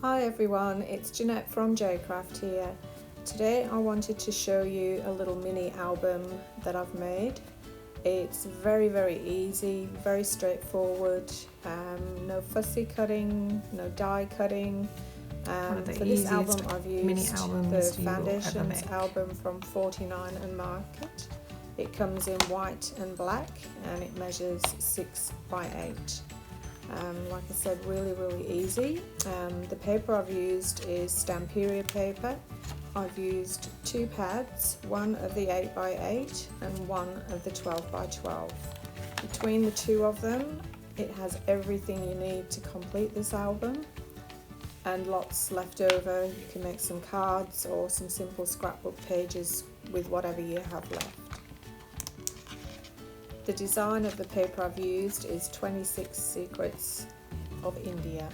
Hi everyone, it's Jeanette from Jcraft here. Today I wanted to show you a little mini album that I've made. It's very easy, very straightforward, no fussy cutting, no die cutting. For this album I've used the Foundations album from 49 and Market. It comes in white and black and it measures 6 by 8. Like I said, really easy. The paper I've used is Stamperia paper. I've used 2 pads, one of the 8 by 8 and one of the 12 by 12. Between the two of them, it has everything you need to complete this album, and lots left over. You can make some cards or some simple scrapbook pages with whatever you have left. The design of the paper I've used is 26 Secrets of India.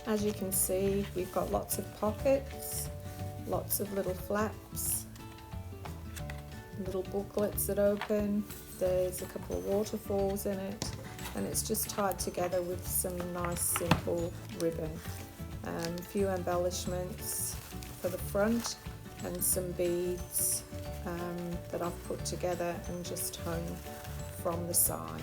As you can see, we've got lots of pockets, lots of little flaps, little booklets that open. There's a couple of waterfalls in it, and it's just tied together with some nice simple ribbon. A few embellishments for the front and some beads that I've put together and just hung from the side.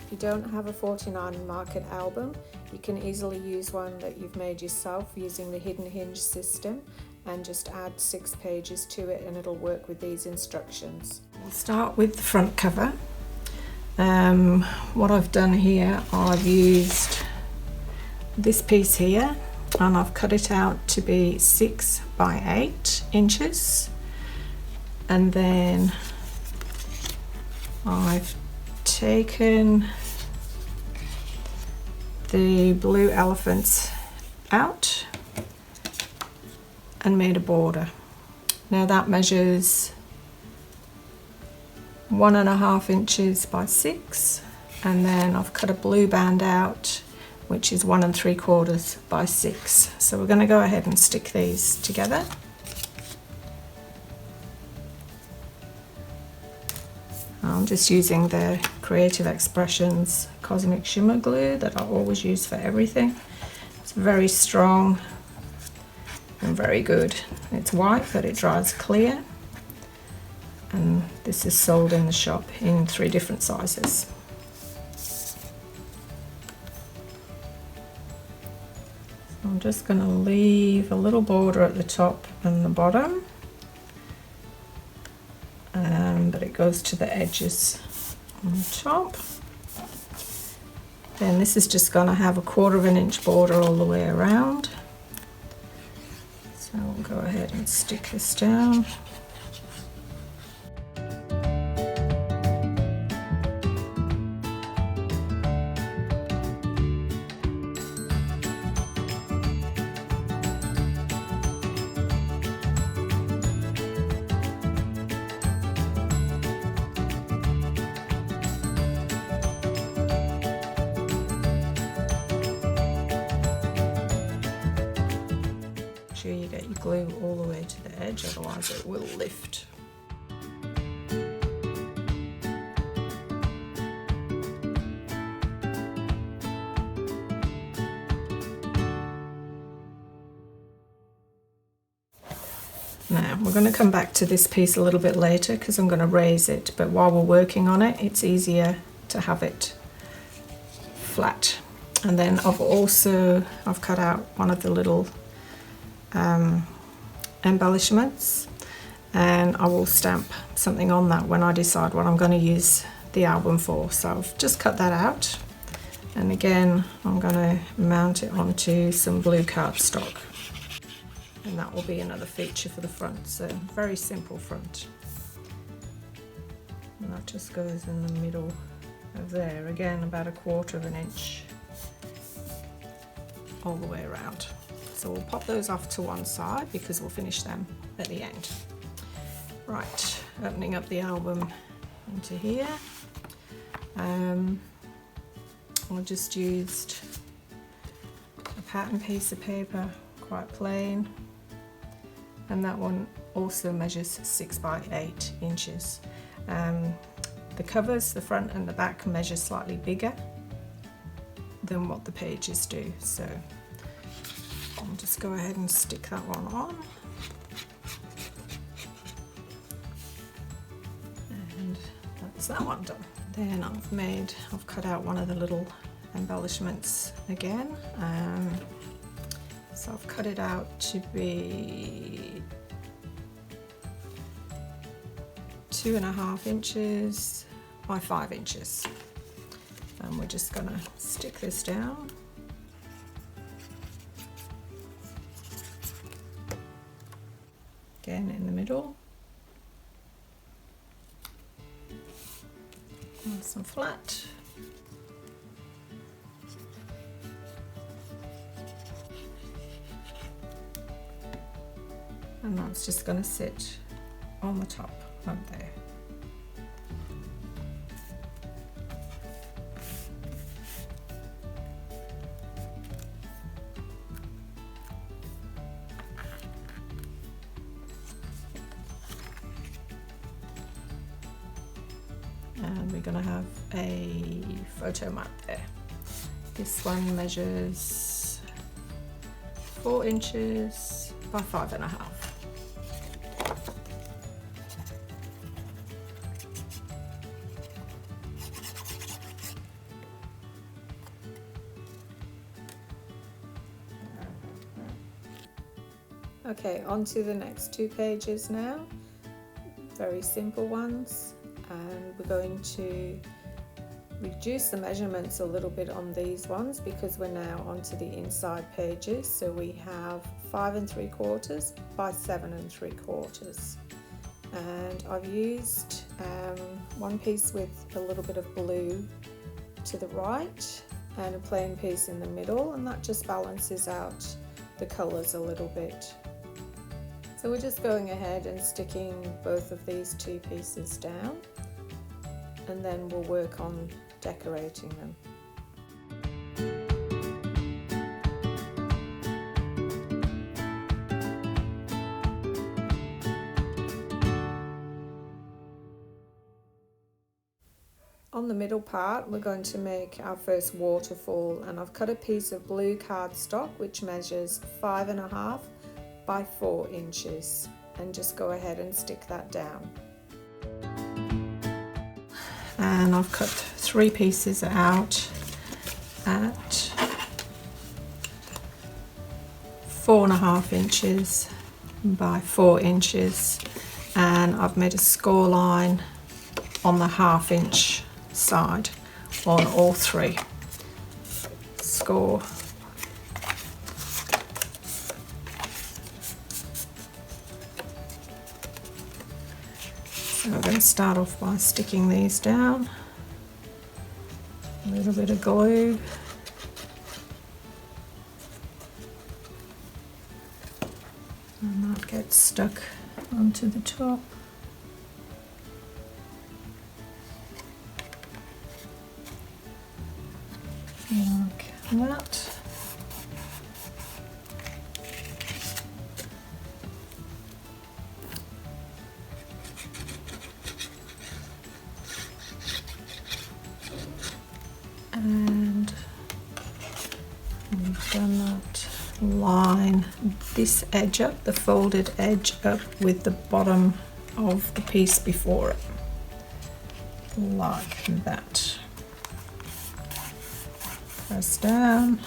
If you don't have a 49 Market album, you can easily use one that you've made yourself using the hidden hinge system and just add 6 pages to it and it'll work with these instructions. We'll start with the front cover. What I've done here, I've used this piece here and I've cut it out to be 6 by 8 inches. And then I've taken the blue elephants out and made a border. Now that measures 1.5 inches by 6, and then I've cut a blue band out which is 1 3/4 by 6. So we're going to go ahead and stick these together. I'm just using the Creative Expressions Cosmic Shimmer glue that I always use for everything. It's very strong and very good. It's white but it dries clear, and this is sold in the shop in 3 different sizes. So I'm just going to leave a little border at the top and the bottom. But it goes to the edges on the top. Then this is just going to have a 1/4 inch border all the way around. So we'll go ahead and stick this down. Sure you get your glue all the way to the edge, otherwise it will lift. Now we're going to come back to this piece a little bit later because I'm going to raise it, but while we're working on it, it's easier to have it flat. And then I've cut out one of the little embellishments, and I will stamp something on that when I decide what I'm going to use the album for. So I've just cut that out, and again I'm going to mount it onto some blue cardstock, and that will be another feature for the front. So very simple front, and that just goes in the middle of there, again about 1/4 inch all the way around. So we'll pop those off to one side because we'll finish them at the end. Right, opening up the album into here. I just used a pattern piece of paper, quite plain, and that one also measures 6 by 8 inches. The covers, the front and the back, measure slightly bigger than what the pages do, so I'll just go ahead and stick that one on. And that's that one done. Then I've cut out one of the little embellishments again. So I've cut it out to be 2.5 inches by 5 inches. And we're just gonna stick this down. Again in the middle. Nice and flat. And that's just going to sit on the top up there. And we're going to have a photo mat there. This one measures 4 inches by 5.5. Okay, on to the next 2 pages now. Very simple ones, and we're going to reduce the measurements a little bit on these ones because we're now onto the inside pages. So we have 5 3/4 by 7 3/4, and I've used one piece with a little bit of blue to the right and a plain piece in the middle, and that just balances out the colours a little bit. So we're just going ahead and sticking both of these 2 pieces down, and then we'll work on decorating them. On the middle part, we're going to make our first waterfall, and I've cut a piece of blue cardstock which measures 5.5 by 4 inches, and just go ahead and stick that down. And I've cut 3 pieces out at 4.5 inches by 4 inches, and I've made a score line on the 1/2 inch side on all 3. Score. So we're going to start off by sticking these down. A little bit of glue. And that gets stuck onto the top. Like that. And we've done that. Line this edge up, the folded edge up with the bottom of the piece before it, like that. Press down,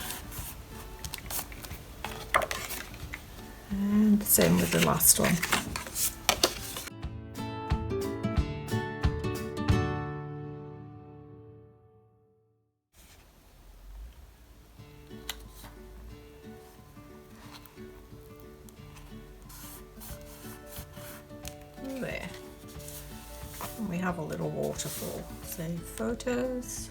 and same with the last one. There, and we have a little waterfall. Save photos,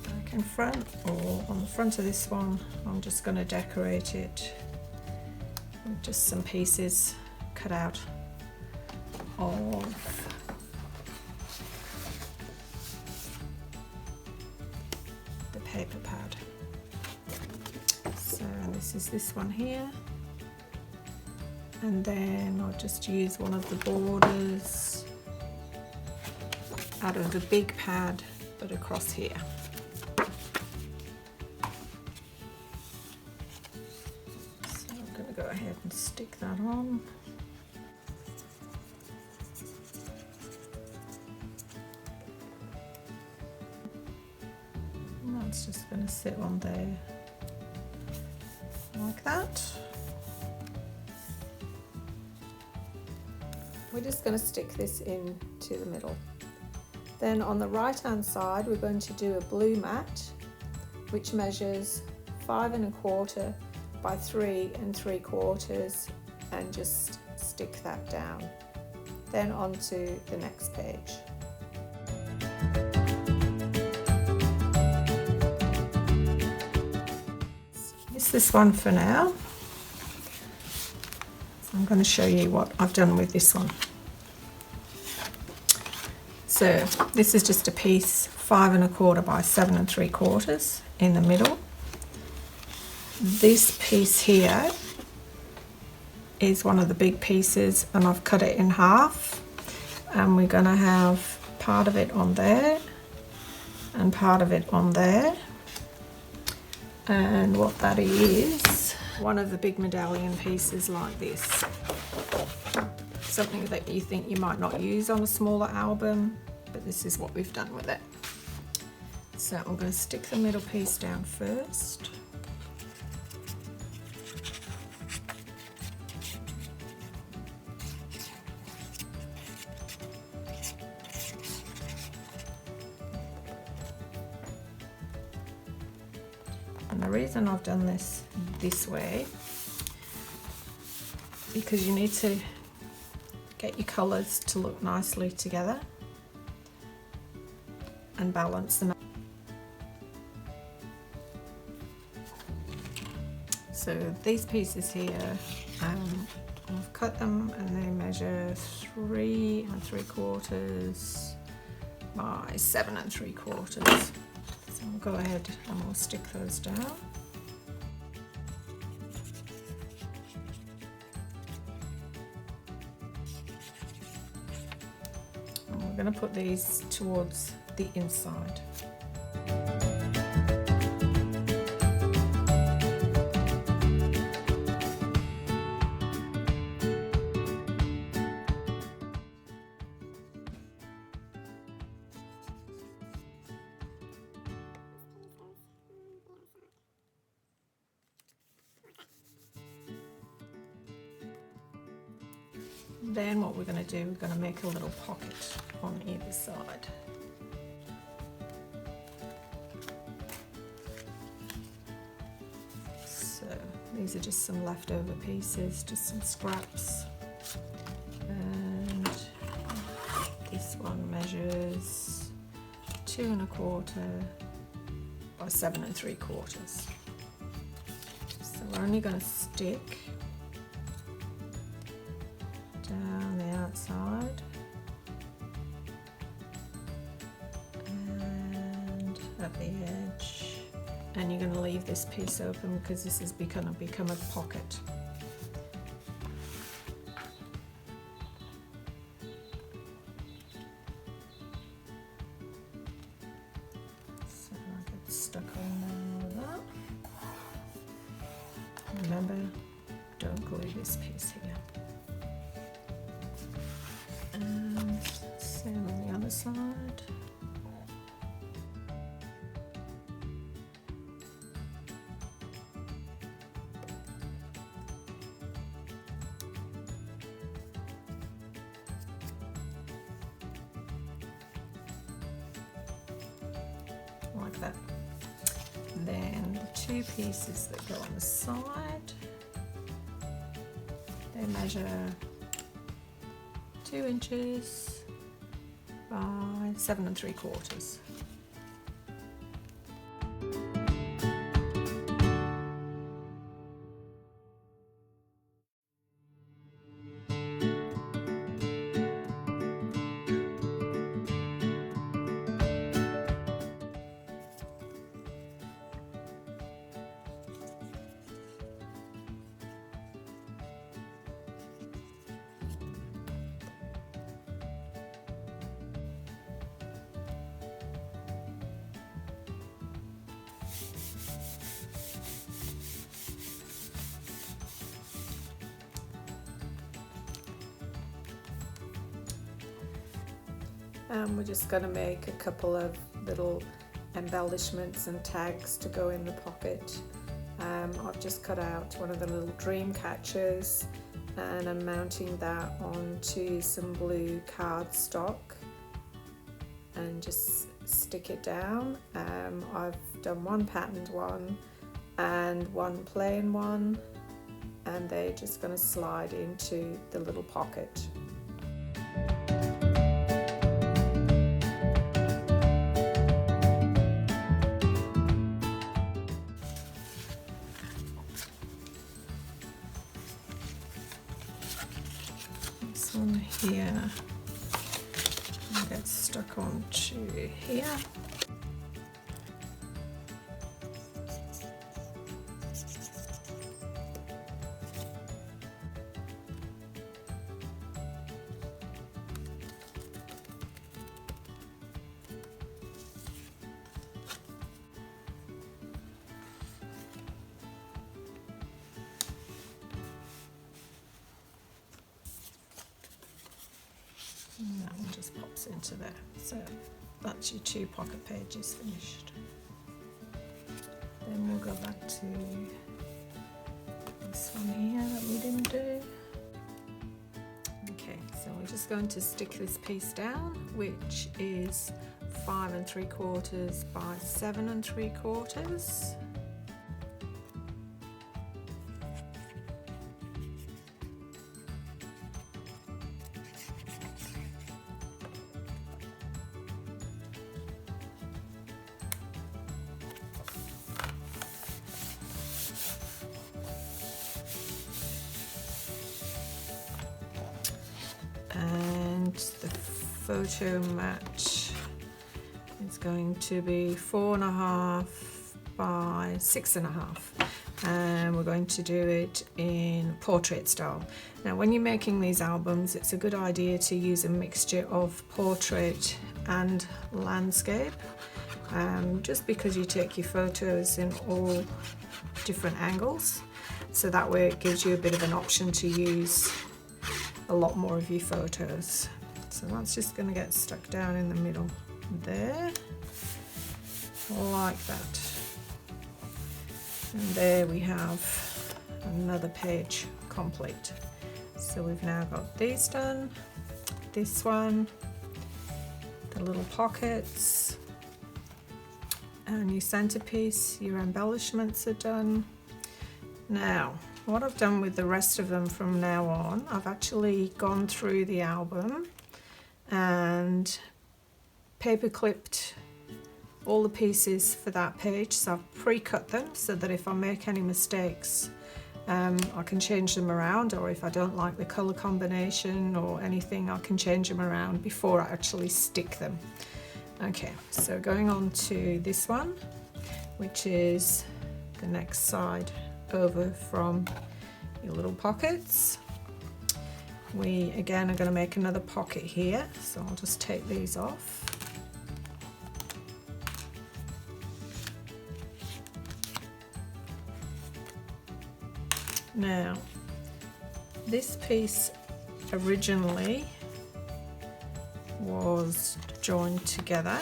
back and front, or on the front of this one I'm just going to decorate it with just some pieces cut out of the paper pad. So this is this one here. And then I'll just use one of the borders out of the big pad, but across here. ahead and stick that on. And that's just going to sit on there like that. We're just going to stick this into the middle. Then on the right hand side we're going to do a blue mat which measures 5 1/4 by 3 3/4 and just stick that down. Then onto the next page. It's this one for now. So I'm going to show you what I've done with this one. So this is just a piece 5 1/4 by 7 3/4 in the middle. This piece here is one of the big pieces and I've cut it in half, and we're going to have part of it on there and part of it on there. And what that is, one of the big medallion pieces like this. Something that you think you might not use on a smaller album, but this is what we've done with it. So I'm going to stick the middle piece down first. And the reason I've done this way, because you need to get your colours to look nicely together and balance them out. So these pieces here, I've cut them and they measure 3 3/4 by 7 3/4. So we'll go ahead and we'll stick those down. And we're going to put these towards the inside. Then what we're going to do, we're going to make a little pocket on either side. So these are just some leftover pieces, just some scraps. And this one measures 2 1/4 by 7 3/4. So we're only going to stick down the outside and at the edge, and you're going to leave this piece open because this is going to become a pocket. So I get stuck on there with that. Remember, don't glue this piece here. And same on the other side. Like that. And then the two pieces that go on the side, they measure 2 inches by 7 3/4. and we're just going to make a couple of little embellishments and tags to go in the pocket. I've just cut out one of the little dream catchers and I'm mounting that onto some blue cardstock and just stick it down. I've done one patterned one and one plain one, and they're just going to slide into the little pocket. This one here gets stuck onto here. And that one just pops into there. So that's your 2 pocket pages finished. Then we'll go back to this one here that we didn't do. Okay, so we're just going to stick this piece down, which is 5 3/4 by 7 3/4. And the photo match is going to be 4.5 by 6.5, and we're going to do it in portrait style. Now when you're making these albums, it's a good idea to use a mixture of portrait and landscape, just because you take your photos in all different angles, so that way it gives you a bit of an option to use a lot more of your photos. So that's just going to get stuck down in the middle there, like that. And there we have another page complete. So we've now got these done, this one, the little pockets, and your centerpiece, your embellishments are done. Now what I've done with the rest of them from now on, I've actually gone through the album and paper clipped all the pieces for that page. So I've pre-cut them so that if I make any mistakes, I can change them around, or if I don't like the colour combination or anything, I can change them around before I actually stick them. Okay, so going on to this one, which is the next side over from your little pockets. We again are going to make another pocket here, so I'll just take these off. Now this piece originally was joined together,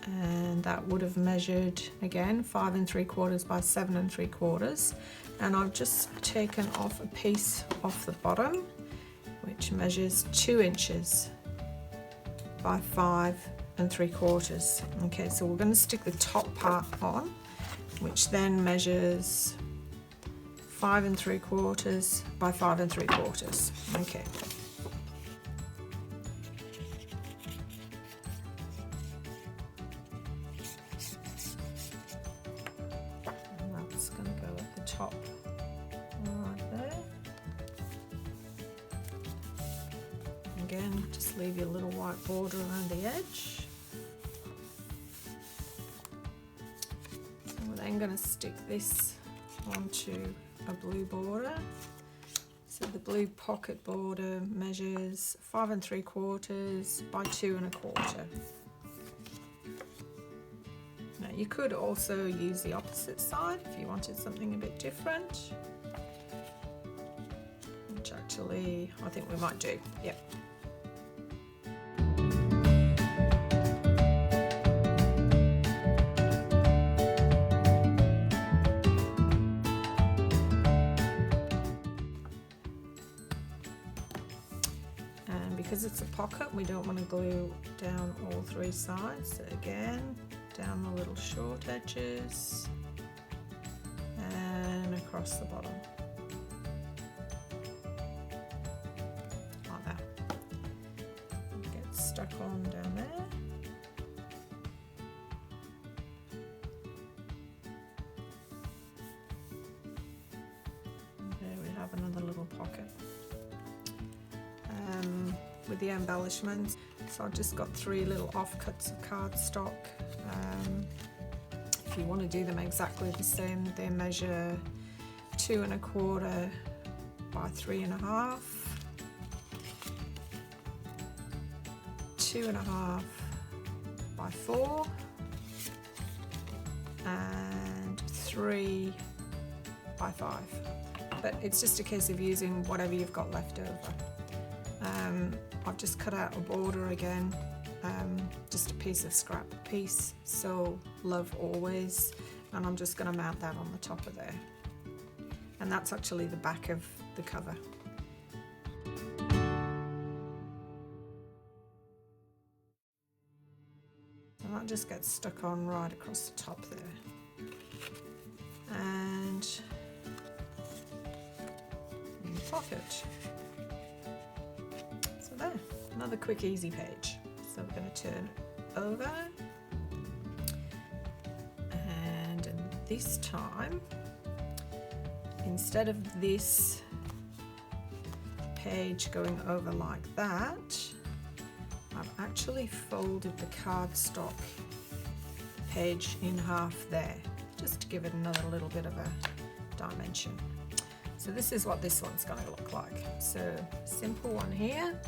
and that would have measured again 5 3/4 by 7 3/4, and I've just taken off a piece off the bottom which measures 2 inches by 5 3/4. Okay, so we're going to stick the top part on, which then measures 5 3/4 by 5 3/4. Okay. Top right there. Again, just leave your little white border around the edge. And we're then going to stick this onto a blue border. So the blue pocket border measures 5 3/4 by 2 1/4. Now you could also use the opposite side if you wanted something a bit different. actually, I think we might do, yep. And because it's a pocket, we don't want to glue down all three sides. So again, down the little short edges and across the bottom. Like that. Get stuck on down there. And there we have another little pocket. With the embellishments, so I've just got 3 little offcuts of cardstock. If you want to do them exactly the same, they measure 2 1/4 by 3 1/2, 2 1/2 by 4, and 3 by 5. But it's just a case of using whatever you've got left over. I've just cut out a border again, just a piece of scrap piece, so love always, and I'm just going to mount that on the top of there. And that's actually the back of the cover. And that just gets stuck on right across the top there. And in the pocket. There, another quick easy page. So we're going to turn it over, and this time, instead of this page going over like that, I've actually folded the cardstock page in half there, just to give it another little bit of a dimension. So this is what this one's going to look like. So simple one here,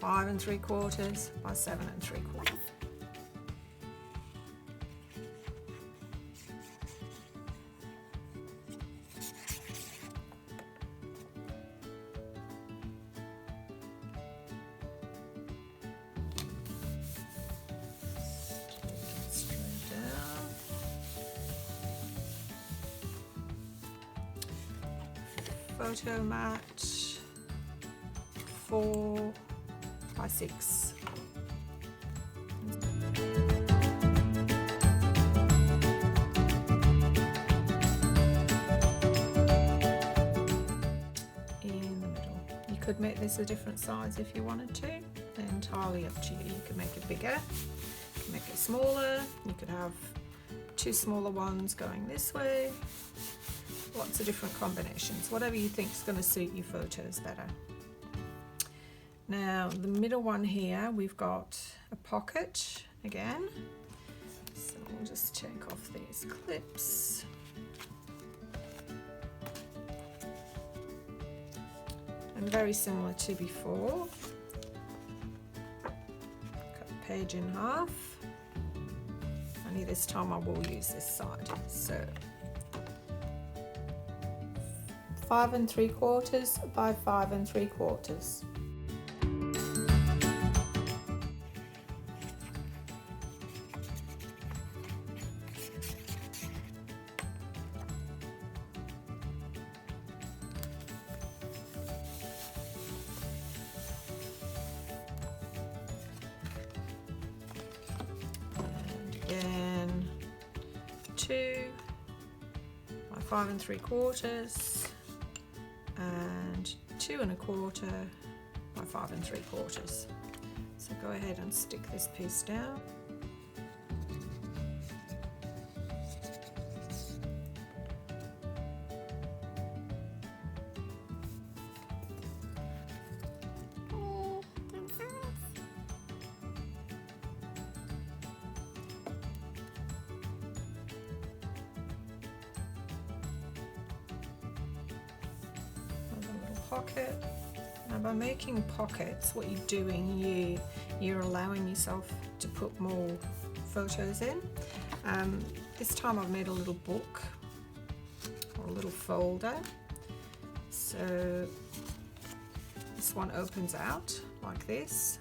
5 3/4 by 7 3/4. Photo mat 4 by 6. In the middle. You could make this a different size if you wanted to. Entirely up to you. You could make it bigger, you could make it smaller, you could have 2 smaller ones going this way. Lots of different combinations, whatever you think is going to suit your photos better. Now the middle one here, we've got a pocket again, so we'll just take off these clips. And very similar to before, cut the page in half, only this time I will use this side. So 5 3/4 by 5 3/4. And again, 2 by 5 3/4. And 2 1/4 by 5 3/4. So go ahead and stick this piece down. Pocket. Now by making pockets, what you're doing, you're allowing yourself to put more photos in. This time I've made a little book or a little folder. So this one opens out like this.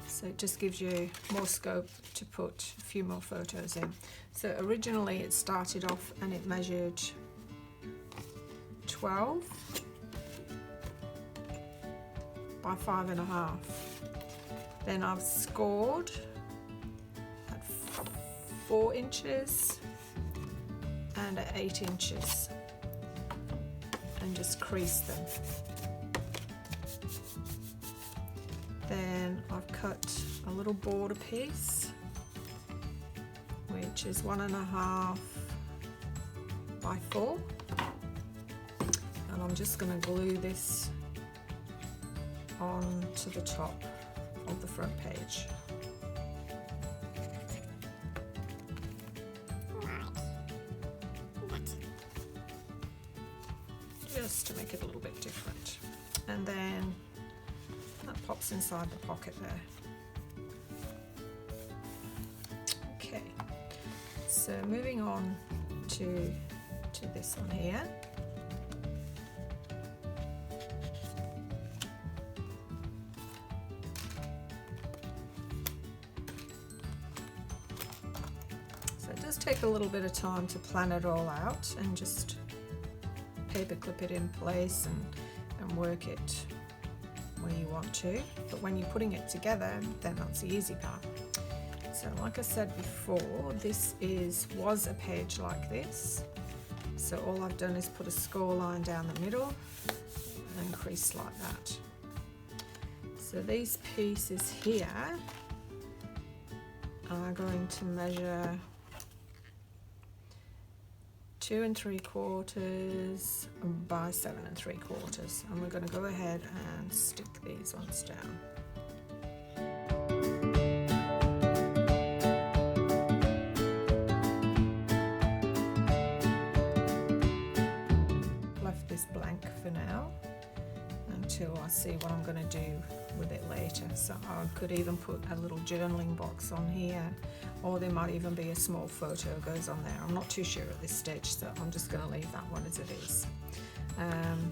So it just gives you more scope to put a few more photos in. So originally it started off and it measured 12 by 5.5. Then I've scored at 4 inches and at 8 inches and just creased them. Then I've cut a little border piece, which is 1.5 by 4, and I'm just going to glue this on to the top of the front page. Just to make it a little bit different. And then that pops inside the pocket there. Okay, so moving on to this one here. So it does take a little bit of time to plan it all out and just paper clip it in place and work it where you want to, but when you're putting it together, then that's the easy part. So like I said before, this was a page like this. So all I've done is put a score line down the middle and crease like that. So these pieces here are going to measure 2 3/4 by 7 3/4, and we're going to go ahead and stick these ones down. Left this blank for now until I see what I'm going to do with it later. So I could even put a little journaling box on here, or there might even be a small photo goes on there. I'm not too sure at this stage, so I'm just going to leave that one as it is.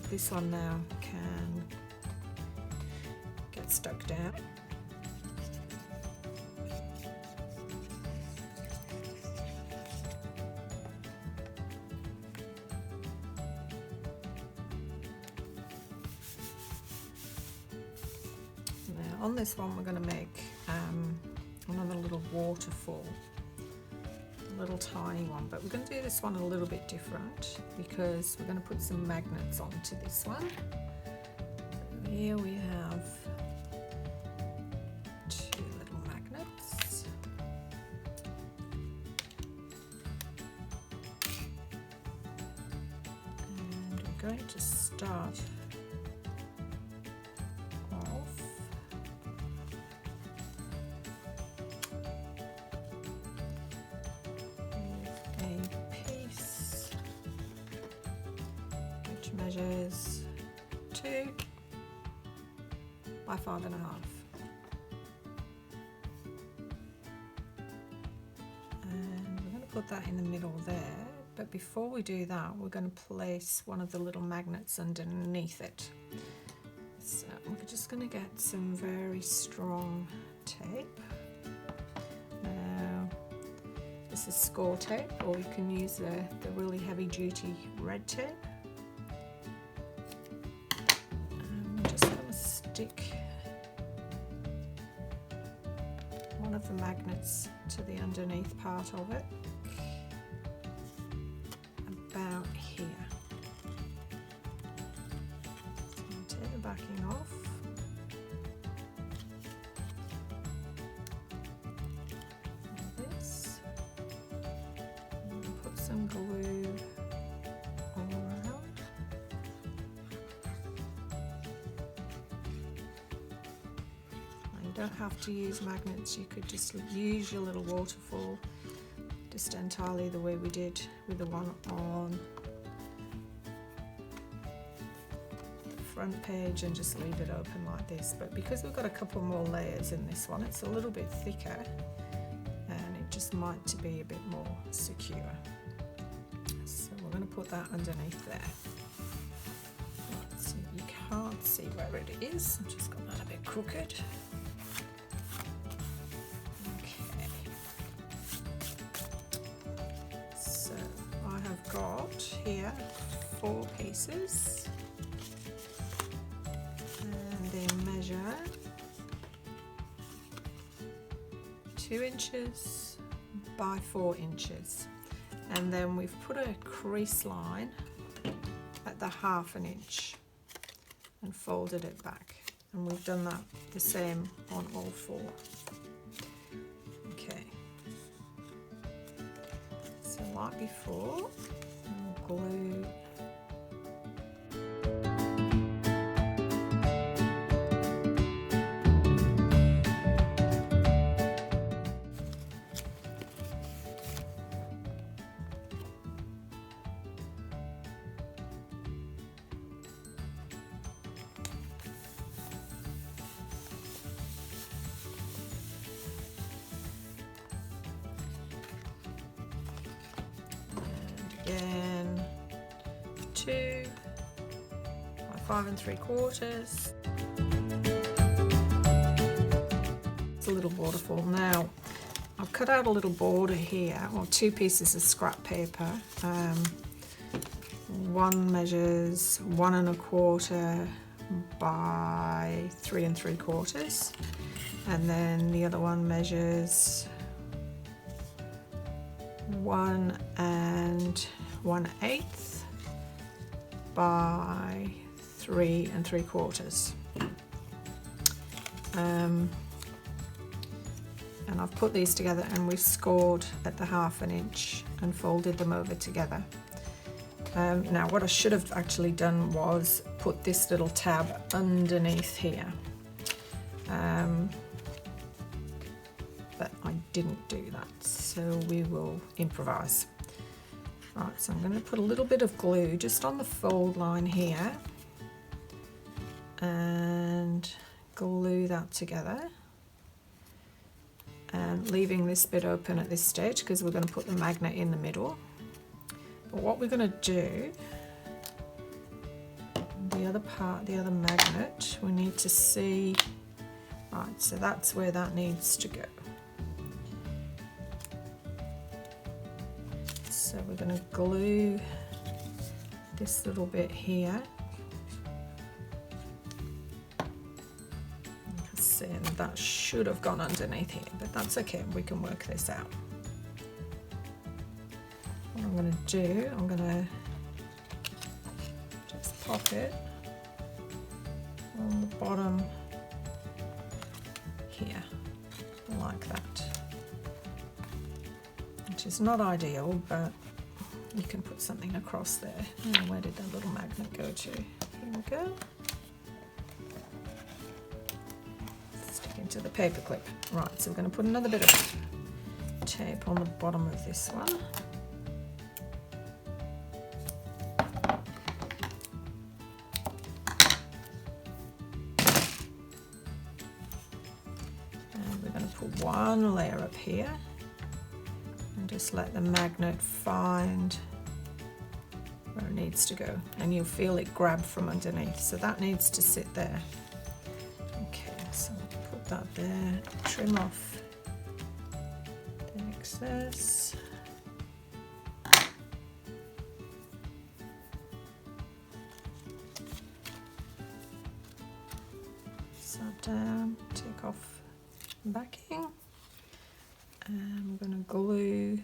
This one now can get stuck down. Now on this one we're going to make another little waterfall, a little tiny one, but we're going to do this one a little bit different because we're going to put some magnets onto this one. So here we have 2 little magnets. And we're going to start off measures 2 by 5.5. And we're going to put that in the middle there, but before we do that we're going to place one of the little magnets underneath it. So we're just going to get some very strong tape. Now this is score tape, or you can use the really heavy duty red tape. Stick one of the magnets to the underneath part of it, about here. So take the backing off. Like this. And put some glue all around. Don't have to use magnets, you could just use your little waterfall just entirely the way we did with the one on the front page and just leave it open like this. But because we've got a couple more layers in this one, it's a little bit thicker and it just might to be a bit more secure. So we're going to put that underneath there. Right, so you can't see where it is. I've just got that a bit crooked. Okay. So I have got here 4 pieces, and they measure 2 inches by 4 inches, and then we've put a crease line at the 1/2 inch and folded it back, and we've done that the same on all 4. Okay, so like before, we'll glue again 2 by 5 3/4. It's a little border form. Now I've cut out a little border here, or 2 pieces of scrap paper. One measures 1 1/4 by 3 3/4, and then the other one measures 1 1/8 by 3 3/4. And I've put these together, and we've scored at the 1/2 inch and folded them over together. Now what I should have actually done was put this little tab underneath here, but I didn't do that, so we will improvise. Right, so I'm going to put a little bit of glue just on the fold line here and glue that together, and leaving this bit open at this stage because we're going to put the magnet in the middle. But what we're going to do, the other magnet, we need to see, right, so that's where that needs to go. So we're going to glue this little bit here. You can see that should have gone underneath here, but that's okay, we can work this out. What I'm going to do, I'm going to just pop it on the bottom here, like that. Which is not ideal, but you can put something across there. Oh, where did that little magnet go to? Here we go. Stick into the paper clip. Right, so we're going to put another bit of tape on the bottom of this one. And we're going to put one layer up here. Just let the magnet find where it needs to go, and you'll feel it grab from underneath, so that needs to sit there. Okay, so put that there, trim off the excess. Set down, take off the backing. And we're going to glue.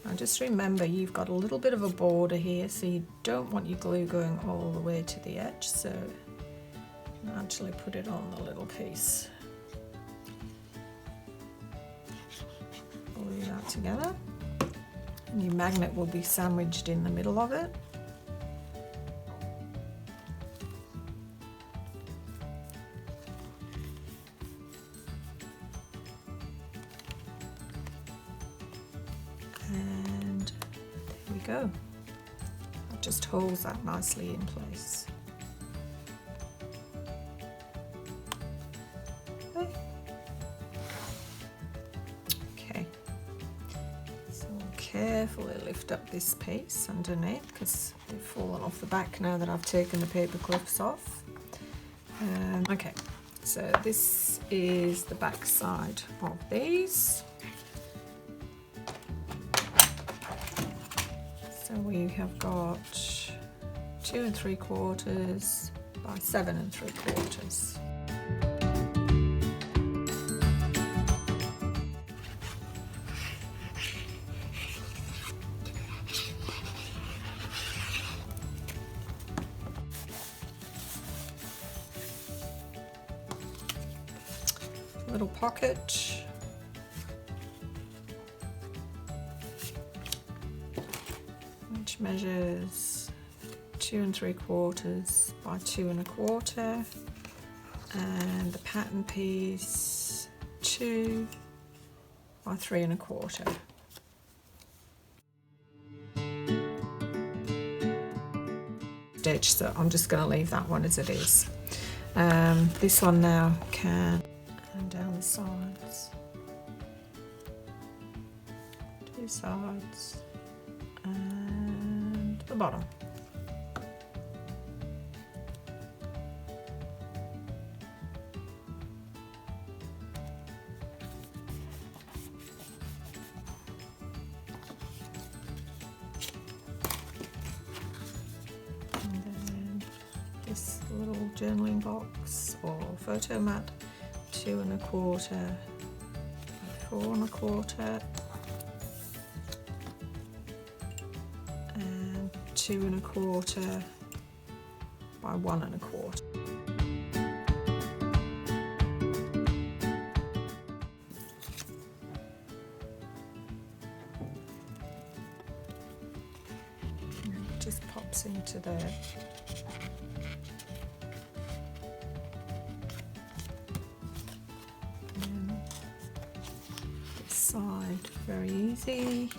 Now just remember, you've got a little bit of a border here, so you don't want your glue going all the way to the edge, so actually put it on the little piece. Glue that together, and your magnet will be sandwiched in the middle of it. And there we go. That just holds that nicely in place. Okay. So carefully lift up this piece underneath because they've fallen off the back now that I've taken the paper clips off. Okay, so this is the back side of these. So we have got 2 3/4 by 7 3/4. Little pocket, which measures 2 3/4 by 2 1/4, and the pattern piece 2 by 3 1/4. Stitch, so I'm just going to leave that one as it is. This one now can, and down the sides, 2 sides, and the bottom. And then this little journaling box or photo mat, 2 1/4 by 4 1/4, and 2 1/4 by 1 1/4. It just pops into there. Side, very easy.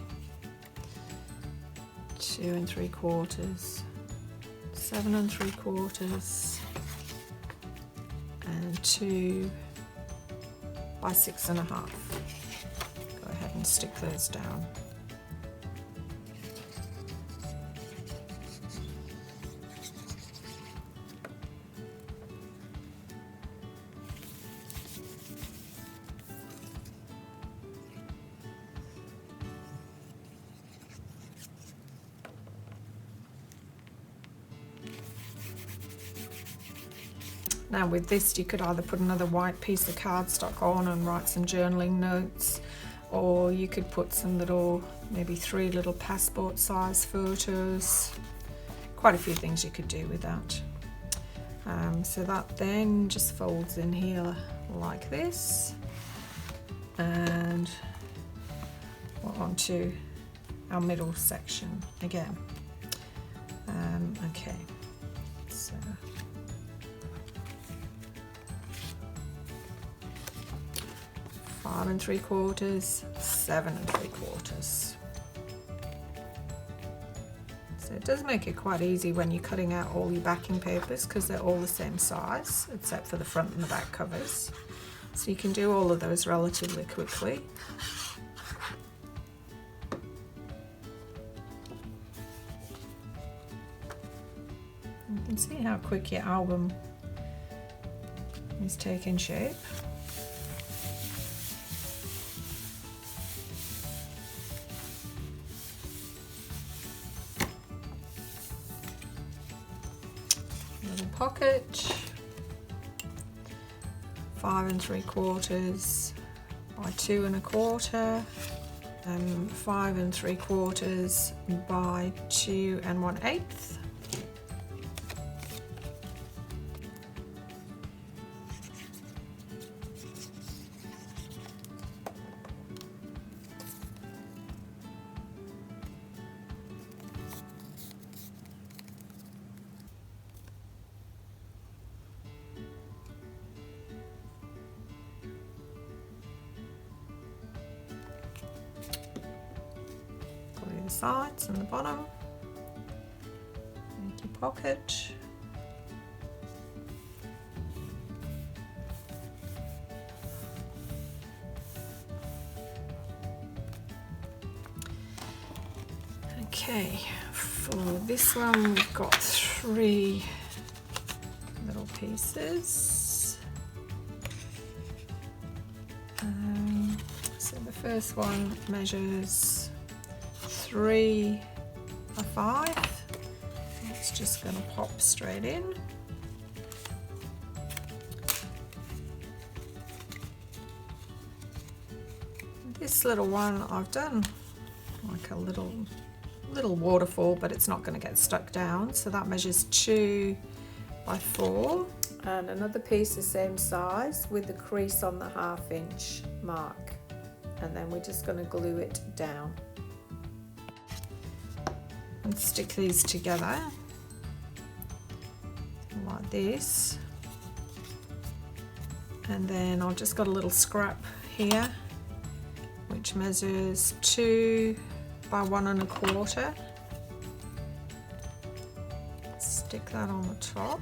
2 3/4, 7 3/4, and 2 by 6 1/2. Go ahead and stick those down. Now with this, you could either put another white piece of cardstock on and write some journaling notes, or you could put some little, maybe 3 little passport size photos. Quite a few things you could do with that. So that then just folds in here like this, and we're onto our middle section again. Okay, so 5 3/4, 7 3/4. So it does make it quite easy when you're cutting out all your backing papers because they're all the same size except for the front and the back covers. So you can do all of those relatively quickly. You can see how quick your album is taking shape. Little pocket, 5 3/4 by 2 1/4, and 5 3/4 by 2 1/8. The sides and the bottom, make your pocket, for this one, we've got 3 little pieces. So the first one measures 3 by 5. It's just going to pop straight in. This little one I've done like a little waterfall, but it's not going to get stuck down, so that measures 2 by 4. And another piece the same size with the crease on the 1/2 inch mark, and then we're just going to glue it down and stick these together like this. And then I've just got a little scrap here which measures 2 by 1 1/4. Stick that on the top.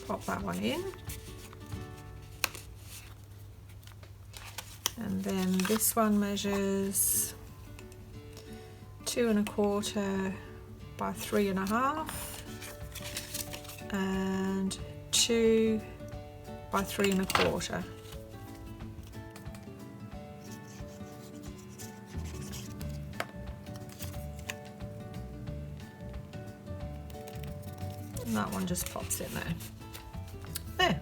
Pop that one in. And then this one measures 2 1/4 by 3 1/2 and 2 by 3 1/4. And that one just pops in there. There.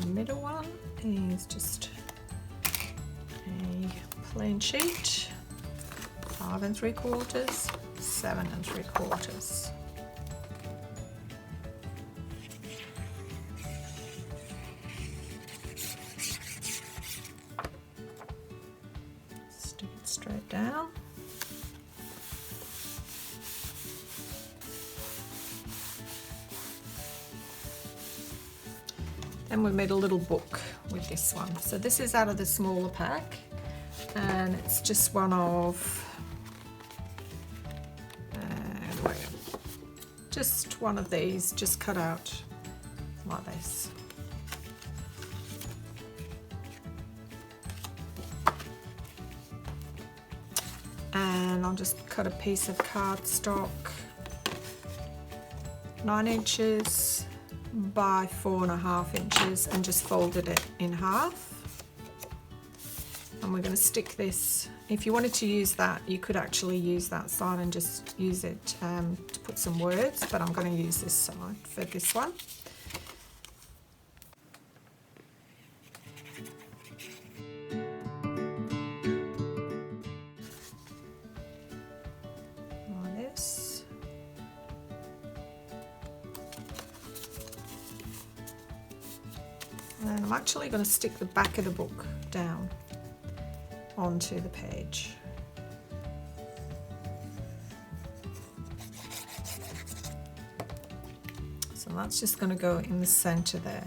The middle one is just a plain sheet, 5 3/4, 7 3/4. Stick it straight down. And we made a little book with this one. So this is out of the smaller pack, and it's just one of just one of these, just cut out like this. And I'll just cut a piece of cardstock, 9 inches by 4 1/2 inches, and just folded it in half. And we're going to stick this. If you wanted to use that, you could actually use that side and just use it to put some words, but I'm going to use this side for this one. Like this. And I'm actually going to stick the back of the book down onto the page. So that's just going to go in the center there.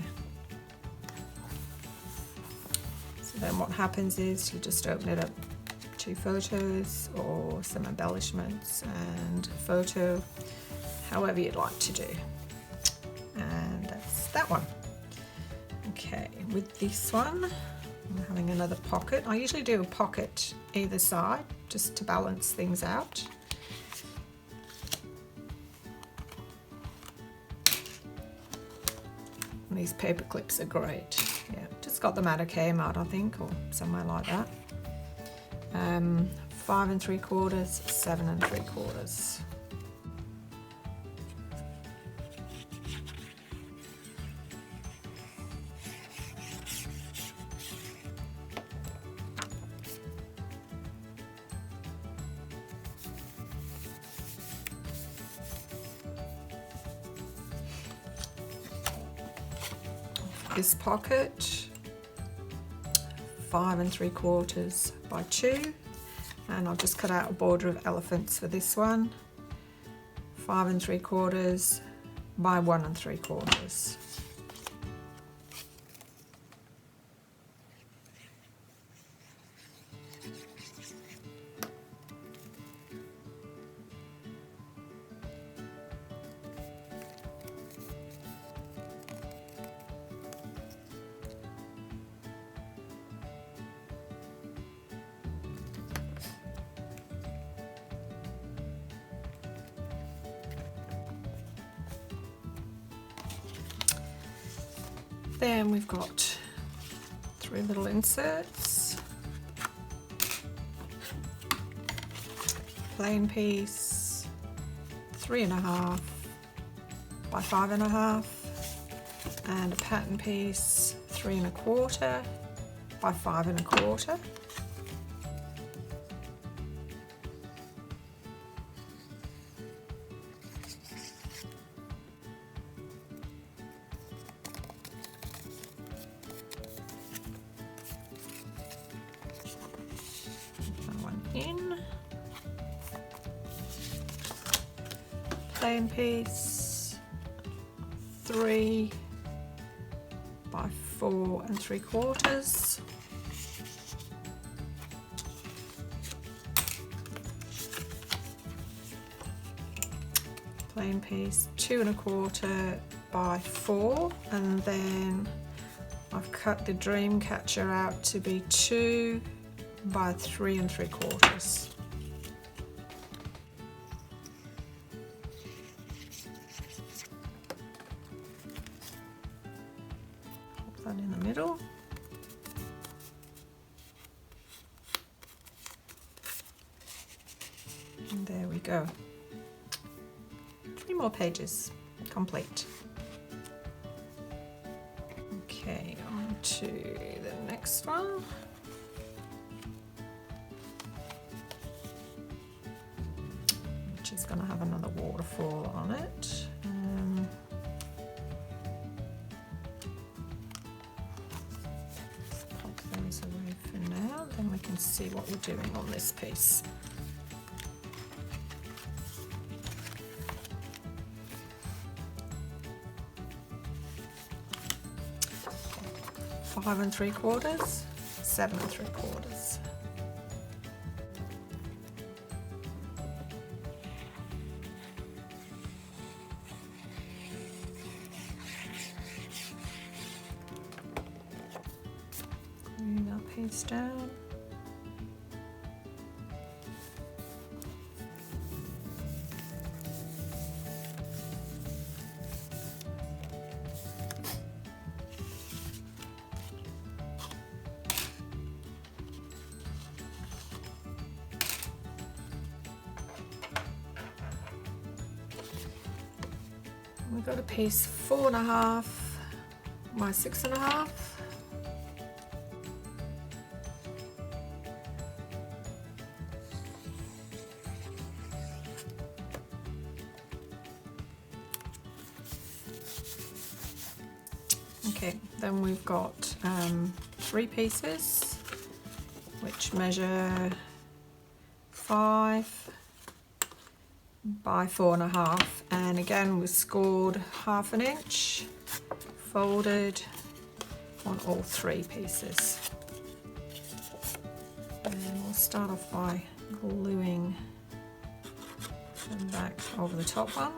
So then what happens is you just open it up, 2 photos or some embellishments and a photo, however you'd like to do. And that's that one. Okay, with this one, I'm having another pocket. I usually do a pocket either side just to balance things out. And these paper clips are great. Yeah, just got them out of Kmart, I think, or somewhere like that. 5 3/4, 7 3/4. This pocket, 5 3/4 by 2, and I've just cut out a border of elephants for this one, 5 3/4 by 1 3/4. Then we've got 3 little inserts, plain piece, 3.5 by 5.5, and a pattern piece, 3.25 by 5.25. In plain piece, 3 by 4.75, plain piece, 2.25 by 4, and then I've cut the dream catcher out to be 2 by 3.75. Pop that in the middle. And there we go. 3 more pages complete. Okay, on to the next one. It's going to have another waterfall on it. Pop those away for now, then we can see what we're doing on this piece. Five and 3/4, 7 and 3/4. Glue that piece down. We've got a piece 4.5 by 6.5. Okay, then we've got 3 pieces which measure 5 by 4.5, and again we scored 1/2 inch, folded on all 3 pieces. And we'll start off by gluing them back over the top one.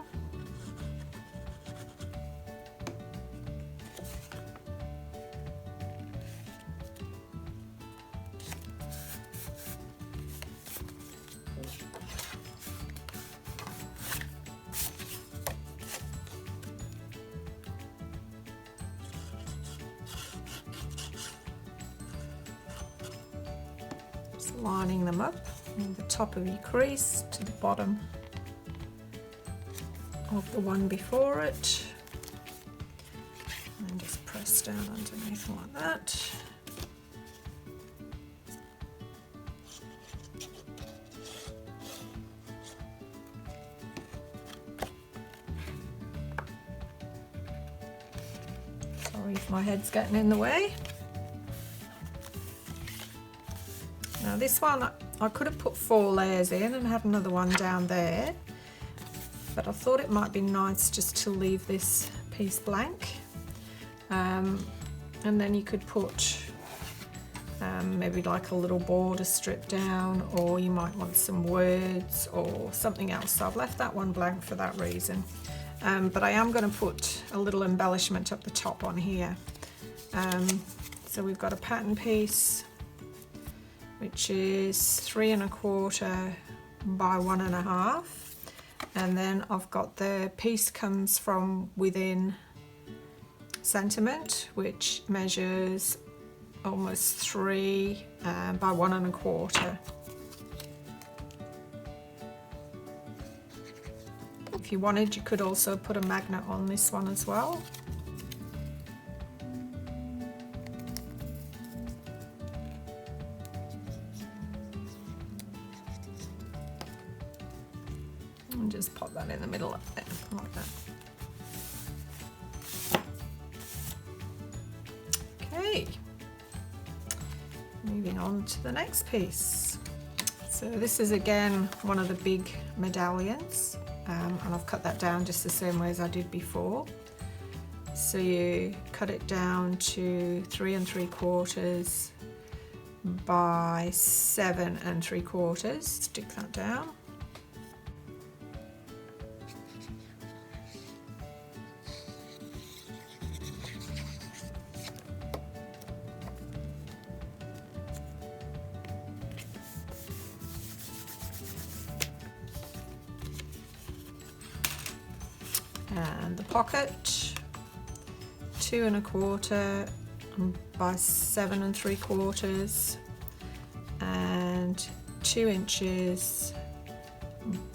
Lining them up from the top of your crease to the bottom of the one before it, and then just press down underneath like that. Sorry if my head's getting in the way. Now this one, I could have put 4 layers in and had another one down there, but I thought it might be nice just to leave this piece blank. And then you could put maybe like a little border strip down, or you might want some words or something else. So I've left that one blank for that reason. But I am going to put a little embellishment up the top on here. So we've got a pattern piece which is 3.25 by 1.5, and then I've got the piece comes from within sentiment, which measures almost 3 by 1 1/4. If you wanted, you could also put a magnet on this one as well. And just pop that in the middle up there, like that. Okay, moving on to the next piece. So this is again one of the big medallions, and I've cut that down just the same way as I did before. So you cut it down to 3 3/4 by 7 3/4. Stick that down. And the pocket, 2 1/4 by 7 3/4, and 2 inches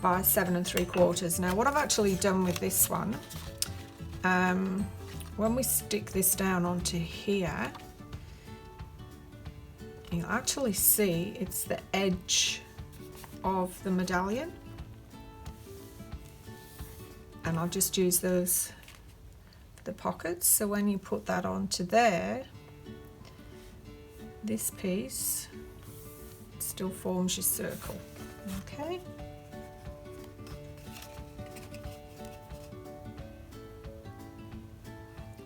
by 7 3/4. Now what I've actually done with this one, when we stick this down onto here, you'll actually see it's the edge of the medallion. And I'll just use those for the pockets. So when you put that onto there, this piece still forms your circle. Okay.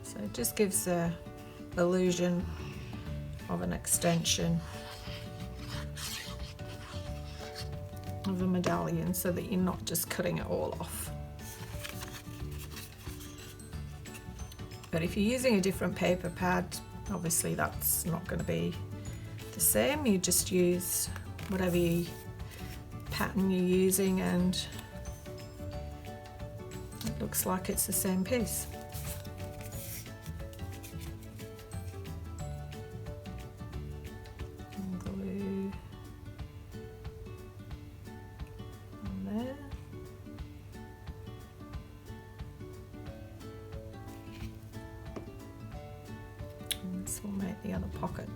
So it just gives the illusion of an extension of the medallion, so that you're not just cutting it all off. But if you're using a different paper pad, obviously that's not going to be the same. You just use whatever pattern you're using and it looks like it's the same piece. And glue on there. This will make the other pocket.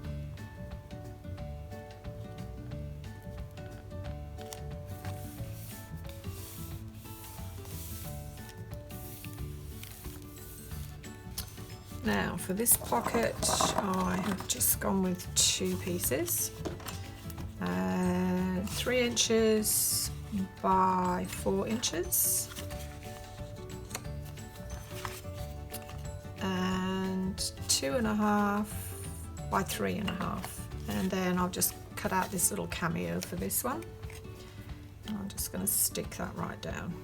Now for this pocket, I have just gone with 2 pieces, 3 inches by 4 inches, and 2 1/2 by 3 1/2, and then I'll just cut out this little cameo for this one. I'm just going to stick that right down.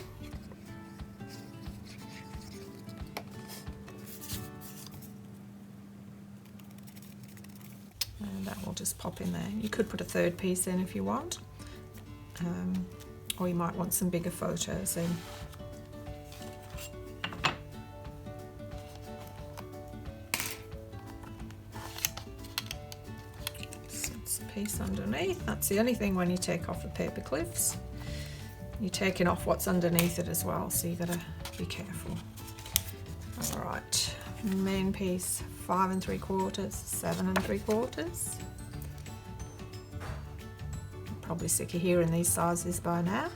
And that will just pop in there. You could put a 3rd piece in if you want, or you might want some bigger photos in. Piece underneath. That's the only thing when you take off the paper clips, you're taking off what's underneath it as well, so you've got to be careful. All right, main piece, 5 3/4, 7 3/4. Probably sick of hearing these sizes by now.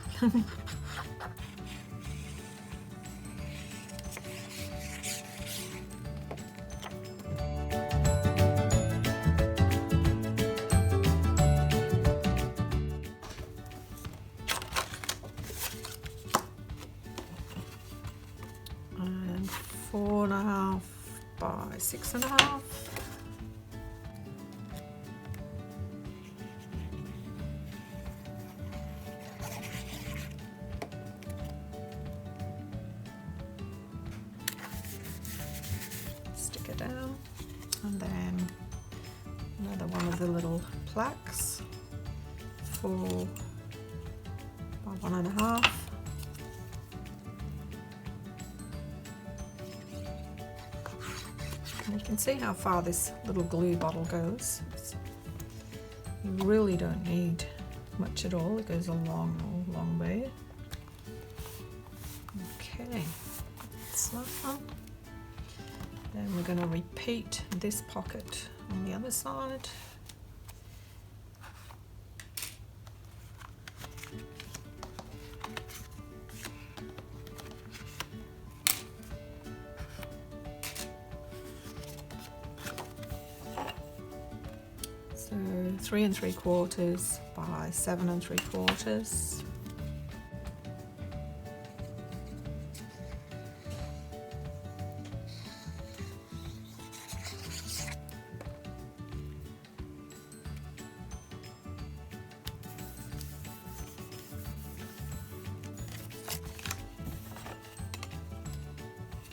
And 4 1/2 by 6 1/2. Stick it down, and then another one of the little plaques, 4 by 1 1/2. You can see how far this little glue bottle goes. You really don't need much at all. It goes a long, long way. Okay, that's that one. Then we're going to repeat this pocket on the other side. So 3 3/4 by 7 3/4.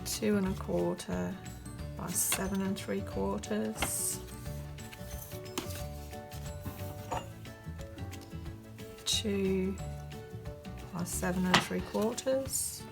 Two and a quarter by 7 3/4. 2 by 7 3/4.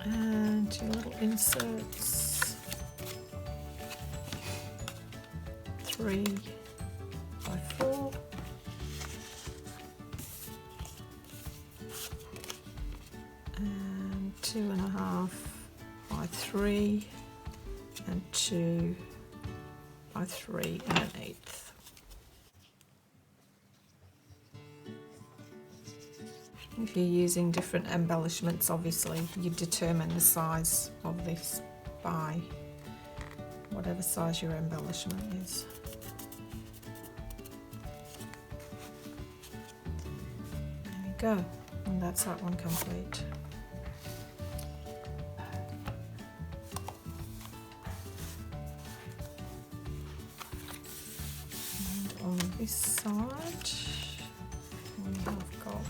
And 2 little inserts, 3 by 4, and 2.5 by 3, and 2 by 3 1/8. If you're using different embellishments, obviously you determine the size of this by whatever size your embellishment is. There you go, and that's that one complete. And on this side we have got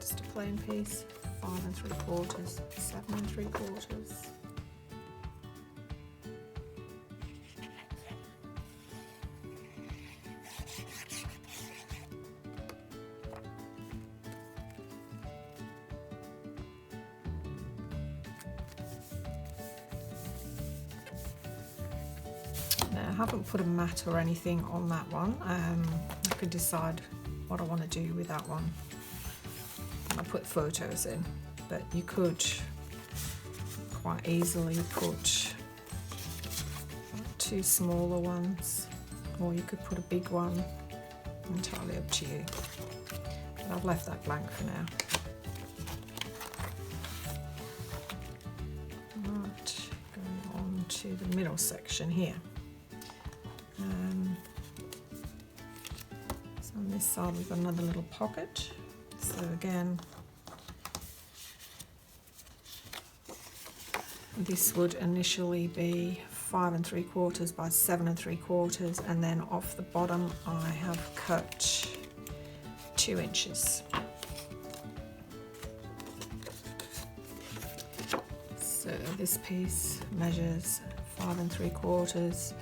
just a plain piece, 5 3/4, 7 3/4. Now, I haven't put a mat or anything on that one. I could decide what I want to do with that one. I put photos in, but you could quite easily put 2 smaller ones, or you could put a big one, entirely up to you. But I've left that blank for now. Right, going on to the middle section here. So on this side we've got another little pocket. So again, this would initially be 5 3/4 by 7 3/4, and then off the bottom I have cut 2 inches. So this piece measures 5 3/4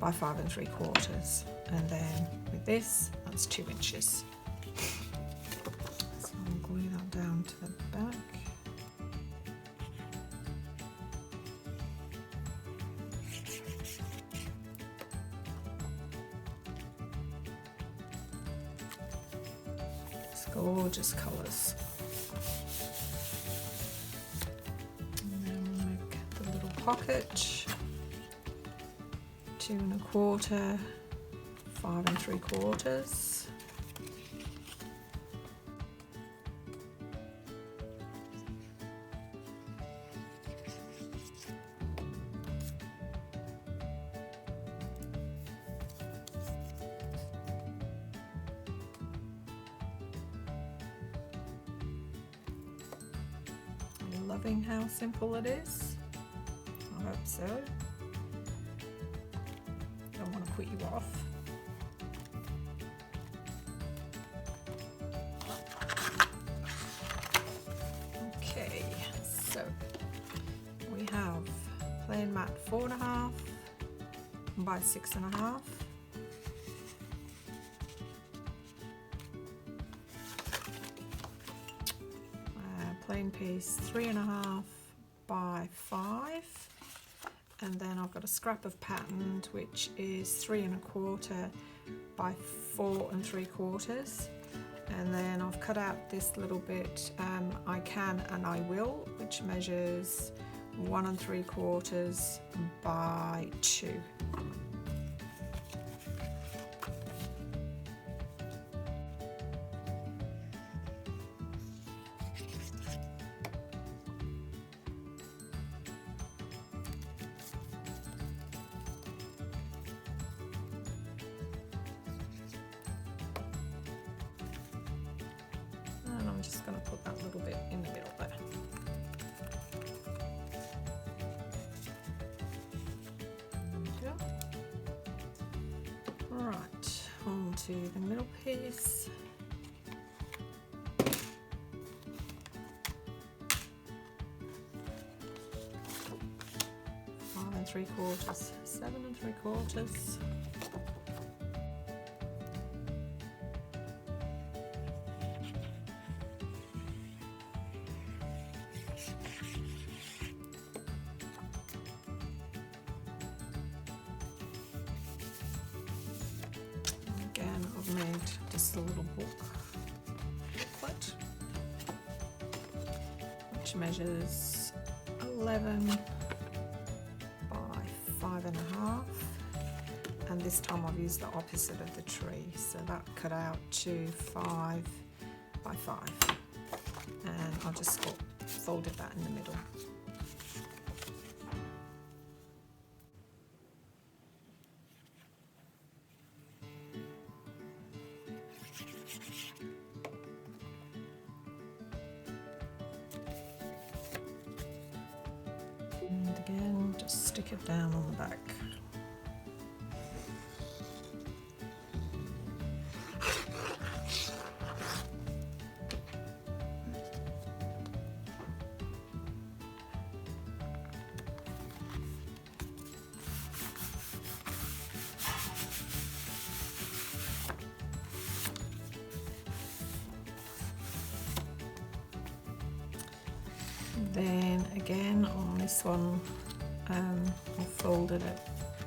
by 5 3/4, and then with this, that's 2 inches. Glue that down to the back. It's gorgeous colours. And then we'll make the little pocket, 2 1/4, 5 3/4. loving how simple it is? I hope so. Don't want to put you off. Okay, so we have plain mat 4.5 by 6.5. Plain piece 3.5 by 5, and then I've got a scrap of patterned which is 3.25 by 4.75, and then I've cut out this little bit I can and I will, which measures 1.75 by 2. And I'm just going to put that little bit in the middle there. There we go. Right, on to the middle piece. 5 3/4, 7 3/4. Again, I've made just a little booklet which measures 11 by 5.5, and this time I've used the opposite of the tree, so that cut out to 5 by 5, and I've just folded that in the middle. And again, just stick it down on the back. Then again on this one, I folded it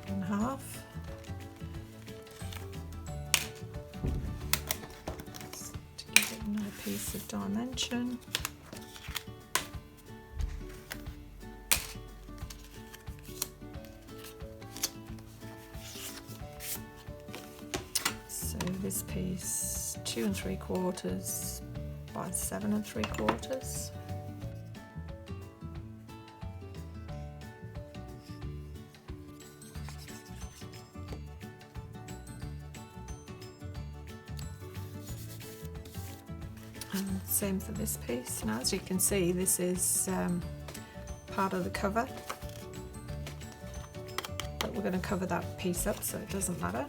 in half. Just to give it another piece of dimension. So this piece 2 3/4 by 7 3/4. And same for this piece. Now, as you can see, this is part of the cover, but we're going to cover that piece up so it doesn't matter.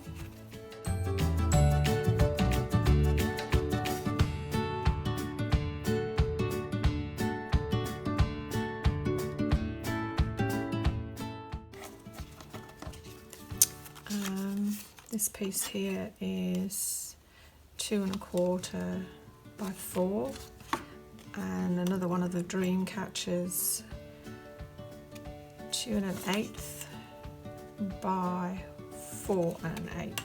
This piece here is 2 1/4 by 4, and another one of the dream catchers 2 1/8 by 4 1/8.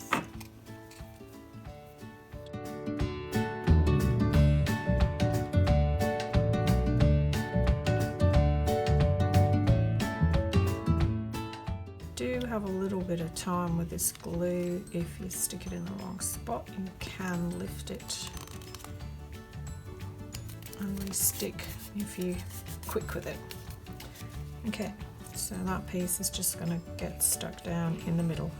Do have a little bit of time with this glue. If you stick it in the wrong spot, you can lift it and re-stick if you're quick with it. Okay, so that piece is just going to get stuck down in the middle.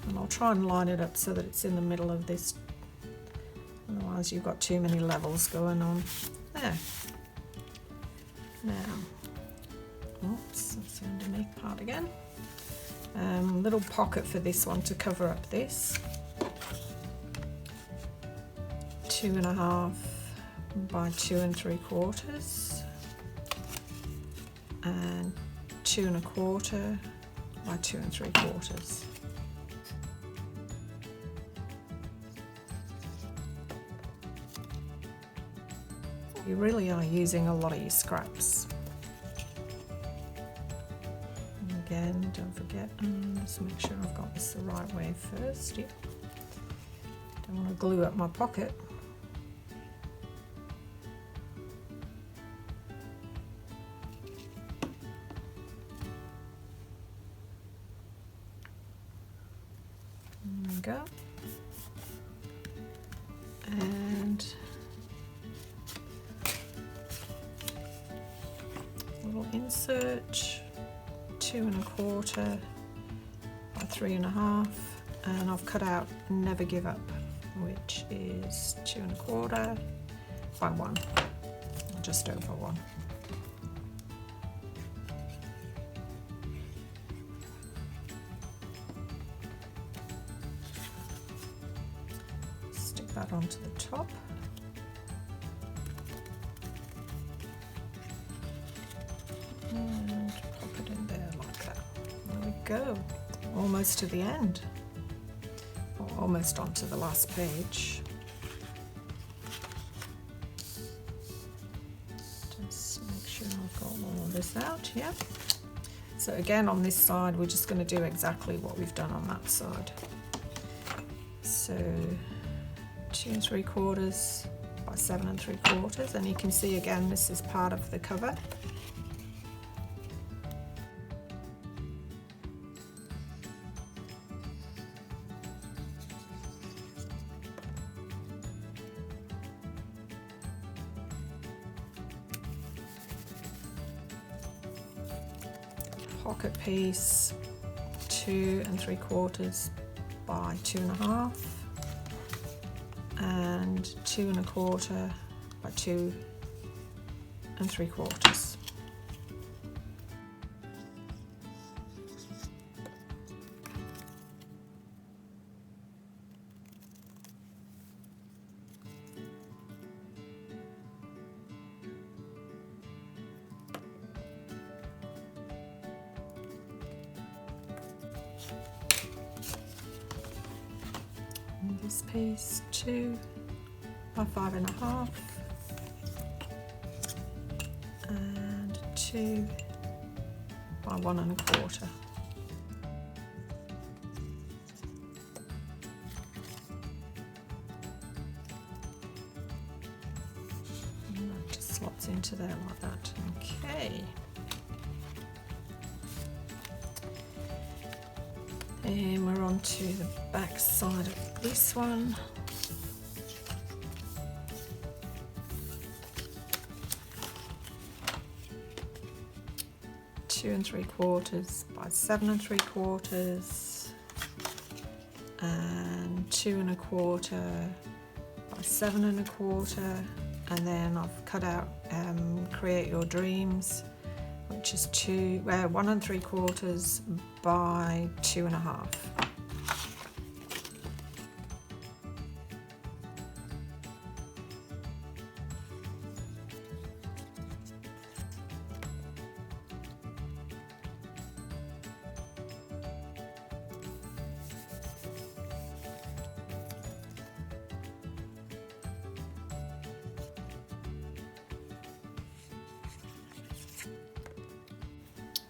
And I'll try and line it up so that it's in the middle of this otherwise you've got too many levels going on. There. Now, oops, that's the underneath part again. Little pocket for this one to cover up this. 2.5 by 2 3/4, and 2 1/4 by 2 3/4. You really are using a lot of your scraps. And again, don't forget, just make sure I've got this the right way first. Yep. Don't want to glue up my pocket. There we go. And little insert, 2 1/4 by 3 1/2, and I've cut out Never Give Up, which is 2 1/4 by 1, just over 1. Stick that onto the top. And pop it in there like that. There we go. Almost to the end. Or almost onto the last page. Just make sure I've got all of this out, yeah. So again, on this side, we're just going to do exactly what we've done on that side. So 2 3/4 by 7 3/4, and you can see again this is part of the cover. Pocket piece, 2 3/4 by 2 1/2, and 2 1/4 by 2 3/4. This piece, 2 by 5 1/2, and 2 by 1 1/4. And that just slots into there like that. Okay. And we're on to the back side of this one. Two 3/4 by 7 3/4, and 2 1/4 by 7 1/4, and then I've cut out Create Your Dreams, which is 1 3/4 by 2 1/2.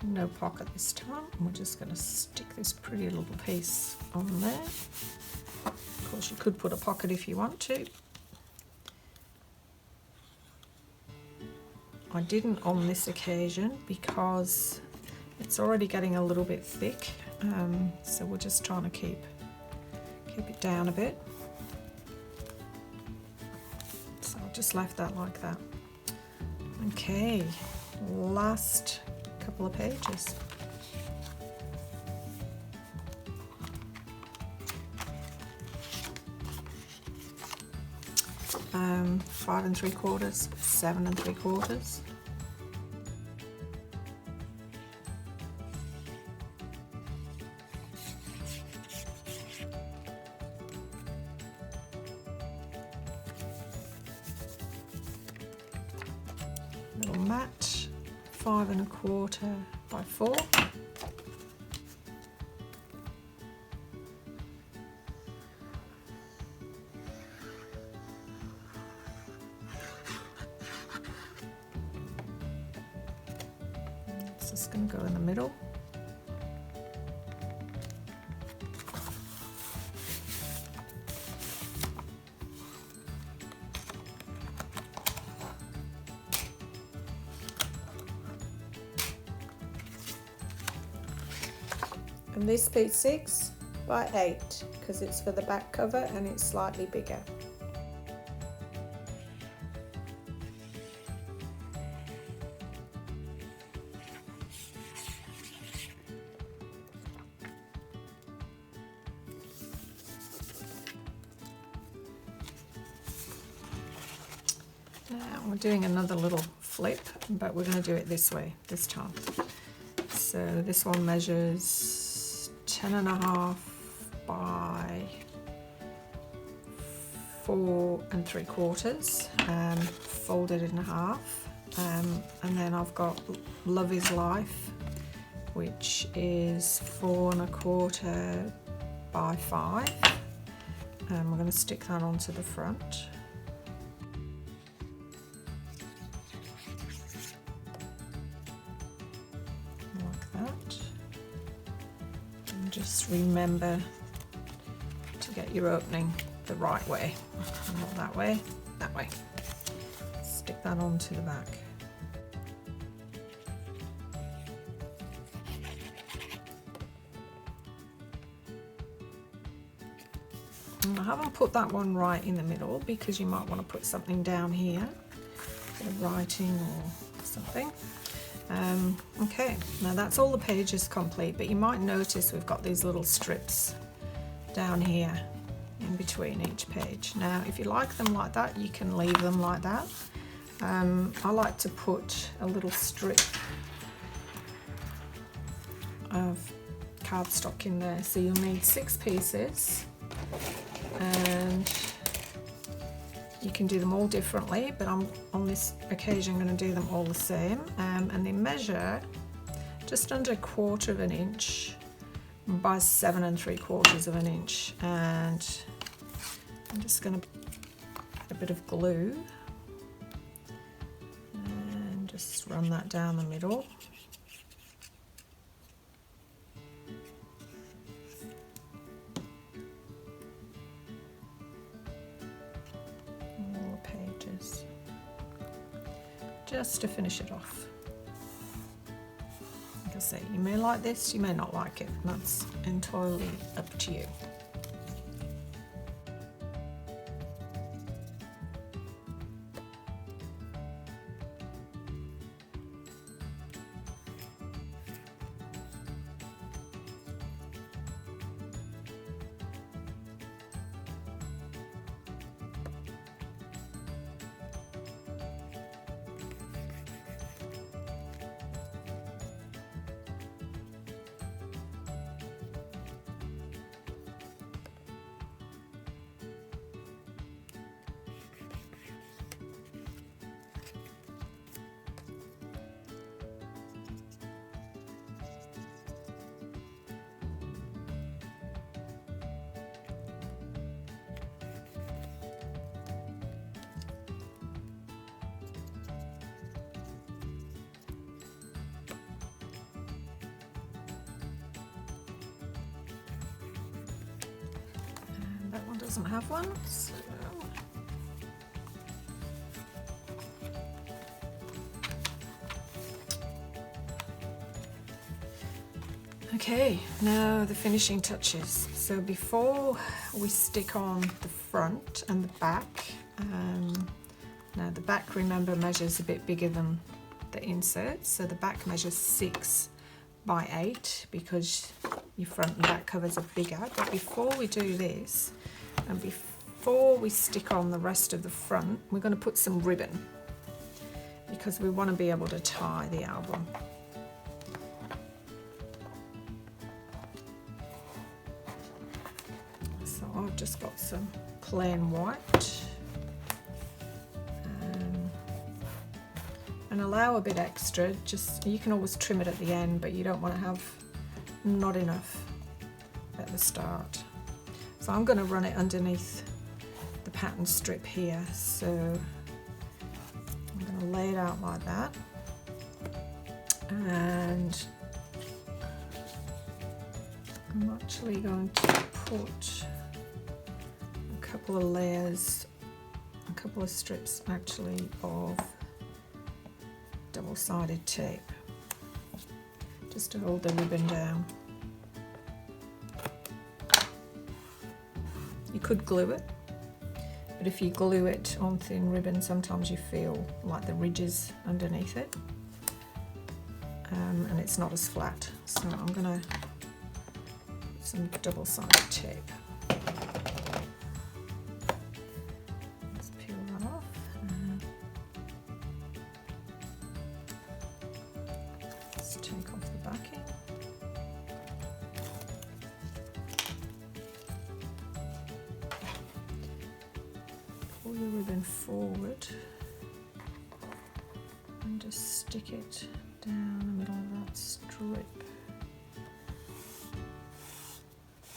No pocket this time, and we're just going to stick this pretty little piece on there. Of course, you could put a pocket if you want to. I didn't on this occasion because it's already getting a little bit thick, so we're just trying to keep it down a bit. So I just left that like that. Okay, last couple of pages. 5 3/4, 7 3/4. Little mat, 5 1/4 by 4. It's just going to go in the middle. And this piece 6 by 8 because it's for the back cover and it's slightly bigger. Now we're doing another little flip, but we're going to do it this way this time. So this one measures 10 1/2 by 4 3/4, folded in half, and then I've got Love is Life, which is 4 1/4 by 5, and we're going to stick that onto the front. Just remember to get your opening the right way, not that way, that way. Stick that onto the back. And I haven't put that one right in the middle because you might want to put something down here, a bit of writing or something. Okay, now that's all the pages complete, but you might notice we've got these little strips down here in between each page. Now if you like them like that, you can leave them like that. I like to put a little strip of cardstock in there, so you'll need 6 pieces, and you can do them all differently, but I'm on this occasion going to do them all the same, and they measure just under 1/4 of an inch by 7 3/4 of an inch, and I'm just going to add a bit of glue and just run that down the middle. Just to finish it off. Like I say, you may like this, you may not like it. That's entirely up to you. Doesn't have one, so okay, now the finishing touches. So before we stick on the front and the back, now the back, remember, measures a bit bigger than the insert, so the back measures 6 by 8 because your front and back covers are bigger. But before we do this, and before we stick on the rest of the front, we're going to put some ribbon because we want to be able to tie the album. So I've just got some plain white and allow a bit extra. Just, you can always trim it at the end, but you don't want to have not enough at the start. So I'm going to run it underneath the pattern strip here. So I'm going to lay it out like that, and I'm actually going to put a couple of layers, a couple of strips actually of double-sided tape just to hold the ribbon down. You could glue it, but if you glue it on thin ribbon, sometimes you feel like the ridges underneath it, and it's not as flat. So I'm going to put some double-sided tape. Let's peel that off. Let's take off the backing. Pull your ribbon forward and just stick it down the middle of that strip.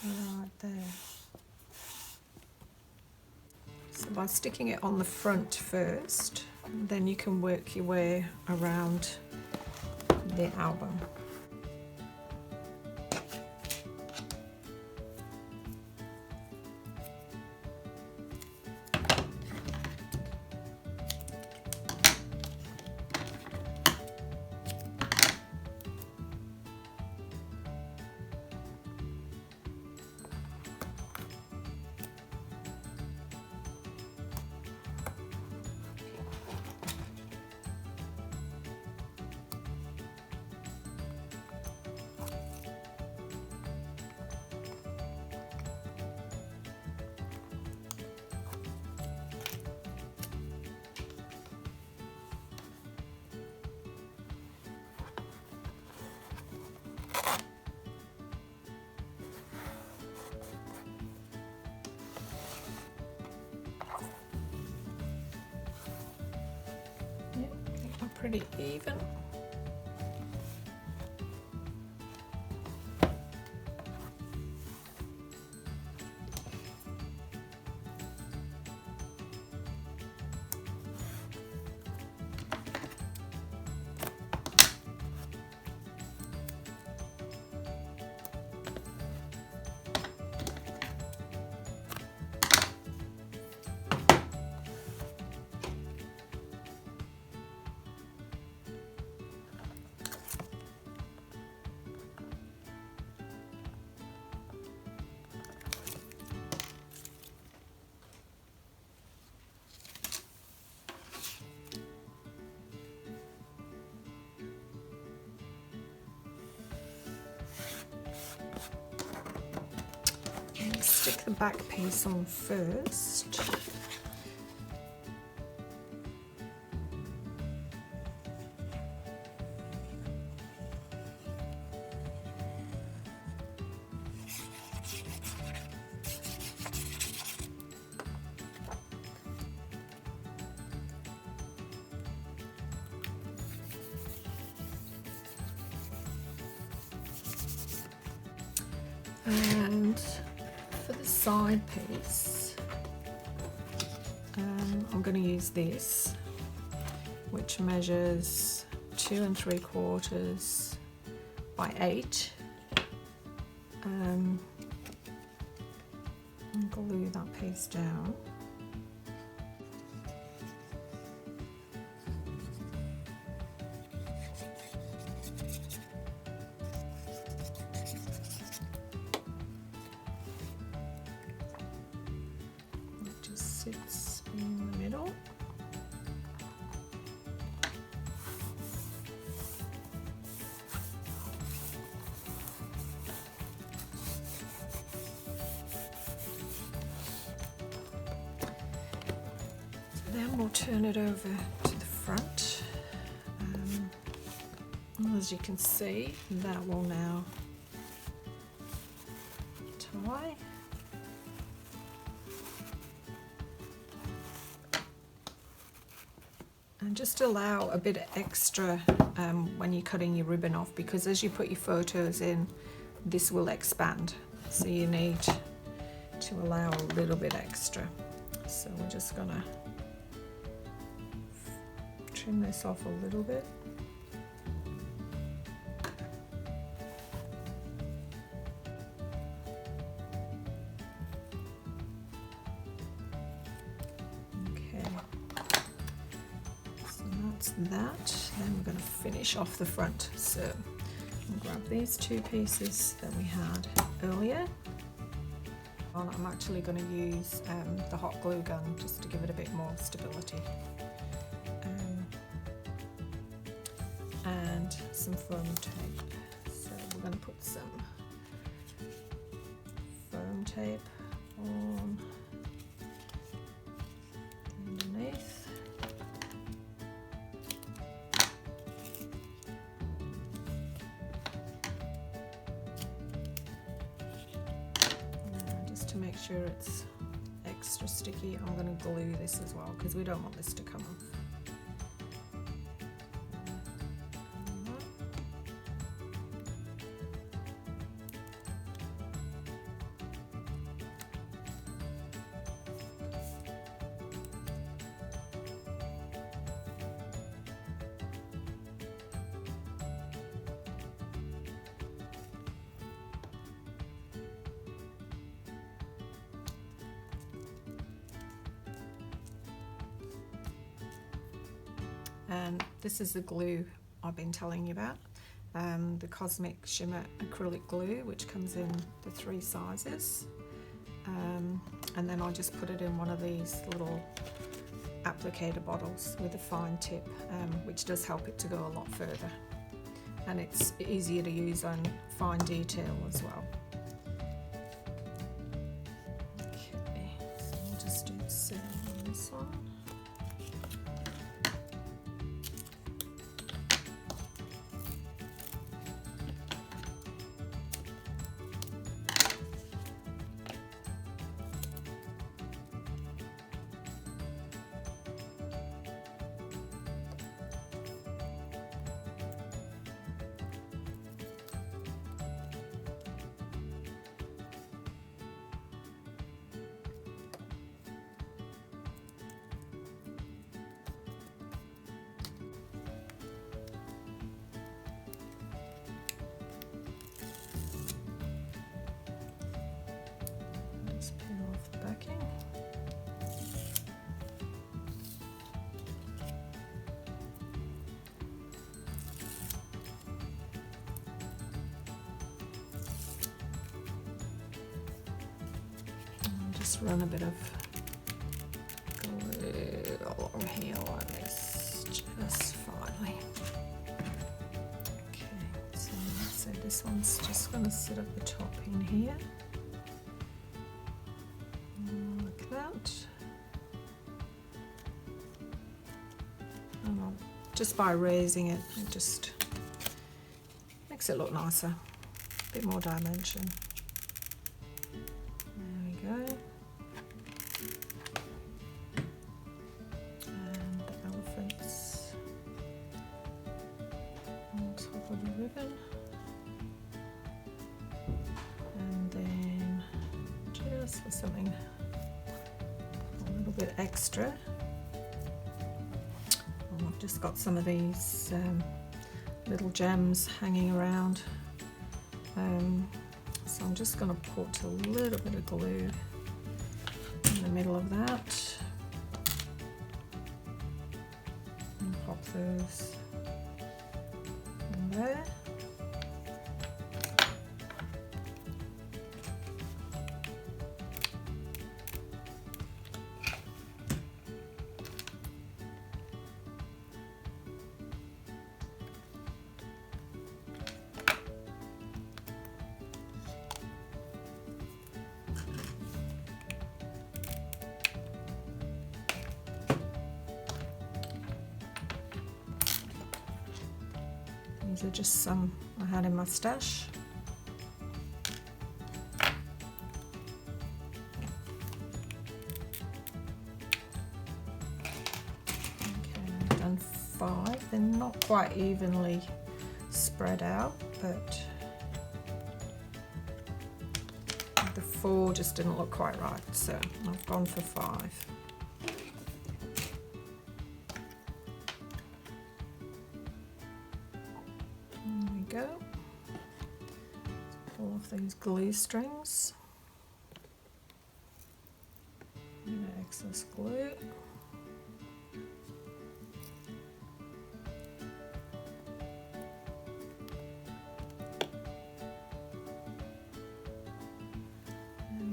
Right there. So by sticking it on the front first, then you can work your way around the album. Pretty even. Stick the back piece on first. And for the side piece, I'm going to use this, which measures 2 3/4 by 8, and glue that piece down. Sits in the middle. then we'll turn it over to the front. As you can see, that will now tie. And just allow a bit extra when you're cutting your ribbon off, because as you put your photos in, this will expand. So you need to allow a little bit extra. So we're just gonna trim this off a little bit. That, then we're going to finish off the front. So I'll grab these two pieces that we had earlier. I'm actually going to use the hot glue gun just to give it a bit more stability, and some foam tape. So we're going to put some foam tape on underneath. To make sure it's extra sticky, I'm going to glue this as well, because we don't want this to come off. And this is the glue I've been telling you about, the Cosmic Shimmer acrylic glue, which comes in the 3 sizes, and then I just put it in one of these little applicator bottles with a fine tip, which does help it to go a lot further, and it's easier to use on fine detail as well. Okay, so we'll just do the same on this one. Just run a bit of glue along here like this, just finely. Okay, so this one's just going to sit at the top in here, like that. And just by raising it, it just makes it look nicer, a bit more dimension. There we go. Ribbon, and then just for something a little bit extra, I've just got some of these little gems hanging around, so I'm just going to put a little bit of glue in the middle of that and pop those in there. These are just some I had in my stash. Okay, I've done 5. They're not quite evenly spread out, but the 4 just didn't look quite right, so I've gone for 5. There we go. Pull off these glue strings. Excess glue.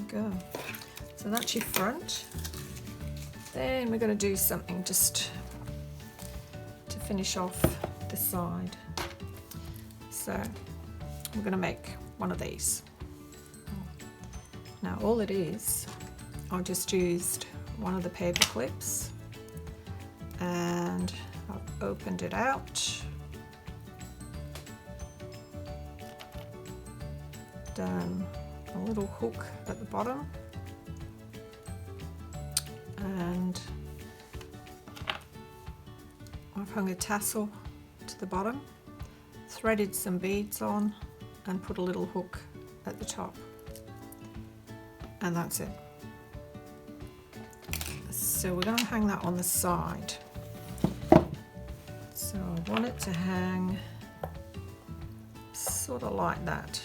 Go. So that's your front. Then we're going to do something just to finish off the side. So we're going to make one of these. Now all it is, I just used one of the paper clips and I've opened it out, done a little hook at the bottom, and I've hung a tassel to the bottom, threaded some beads on and put a little hook at the top, and that's it. So we're going to hang that on the side. So I want it to hang sort of like that.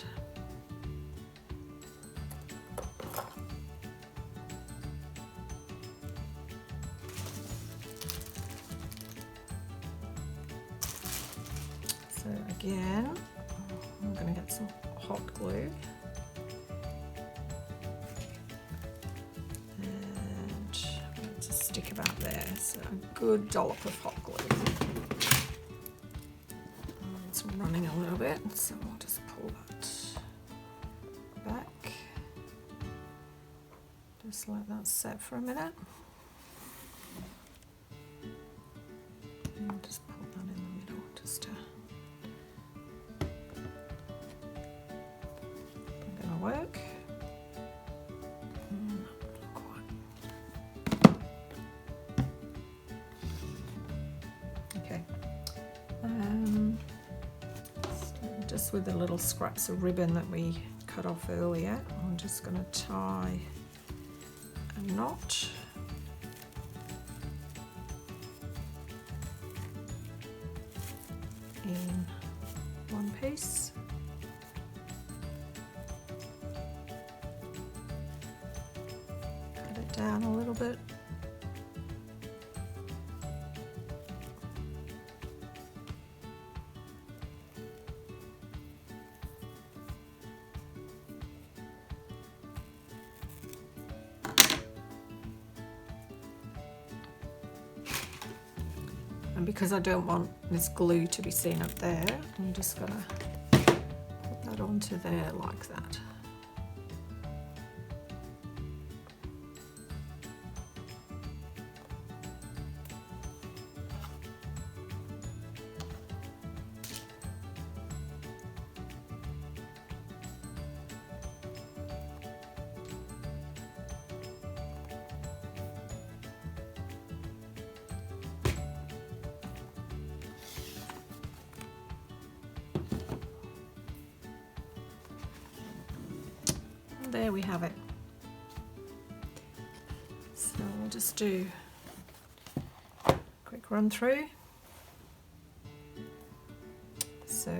So again, I'm going to get some hot glue and to stick about there. So a good dollop of hot glue. It's running a little bit, so I'll just pull that back. Just let that set for a minute. And just pull that in the middle, just to work. Not quite. Okay. Just with the little scraps of ribbon that we cut off earlier, I'm just going to tie a knot. In one piece. Down a little bit. And because I don't want this glue to be seen up there, I'm just gonna put that onto there like that. There we have it. So we'll just do a quick run through. So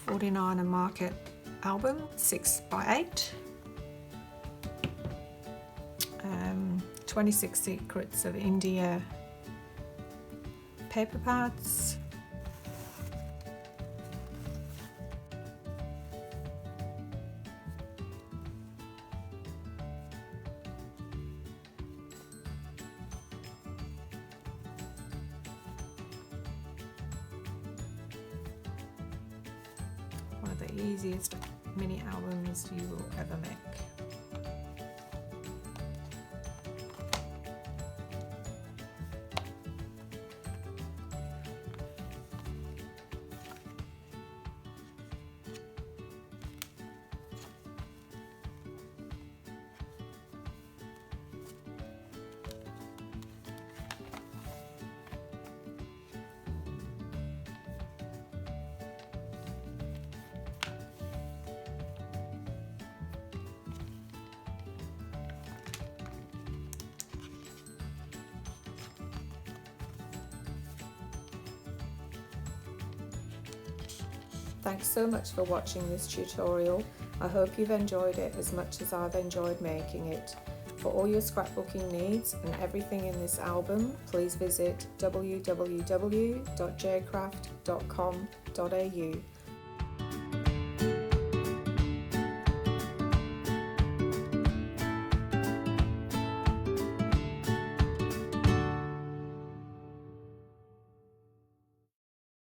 49 and Market album, 6x8. 26 Secrets of India paper parts. One of the easiest mini albums you will ever make. Thanks so much for watching this tutorial. I hope you've enjoyed it as much as I've enjoyed making it. For all your scrapbooking needs and everything in this album, please visit www.jcraft.com.au.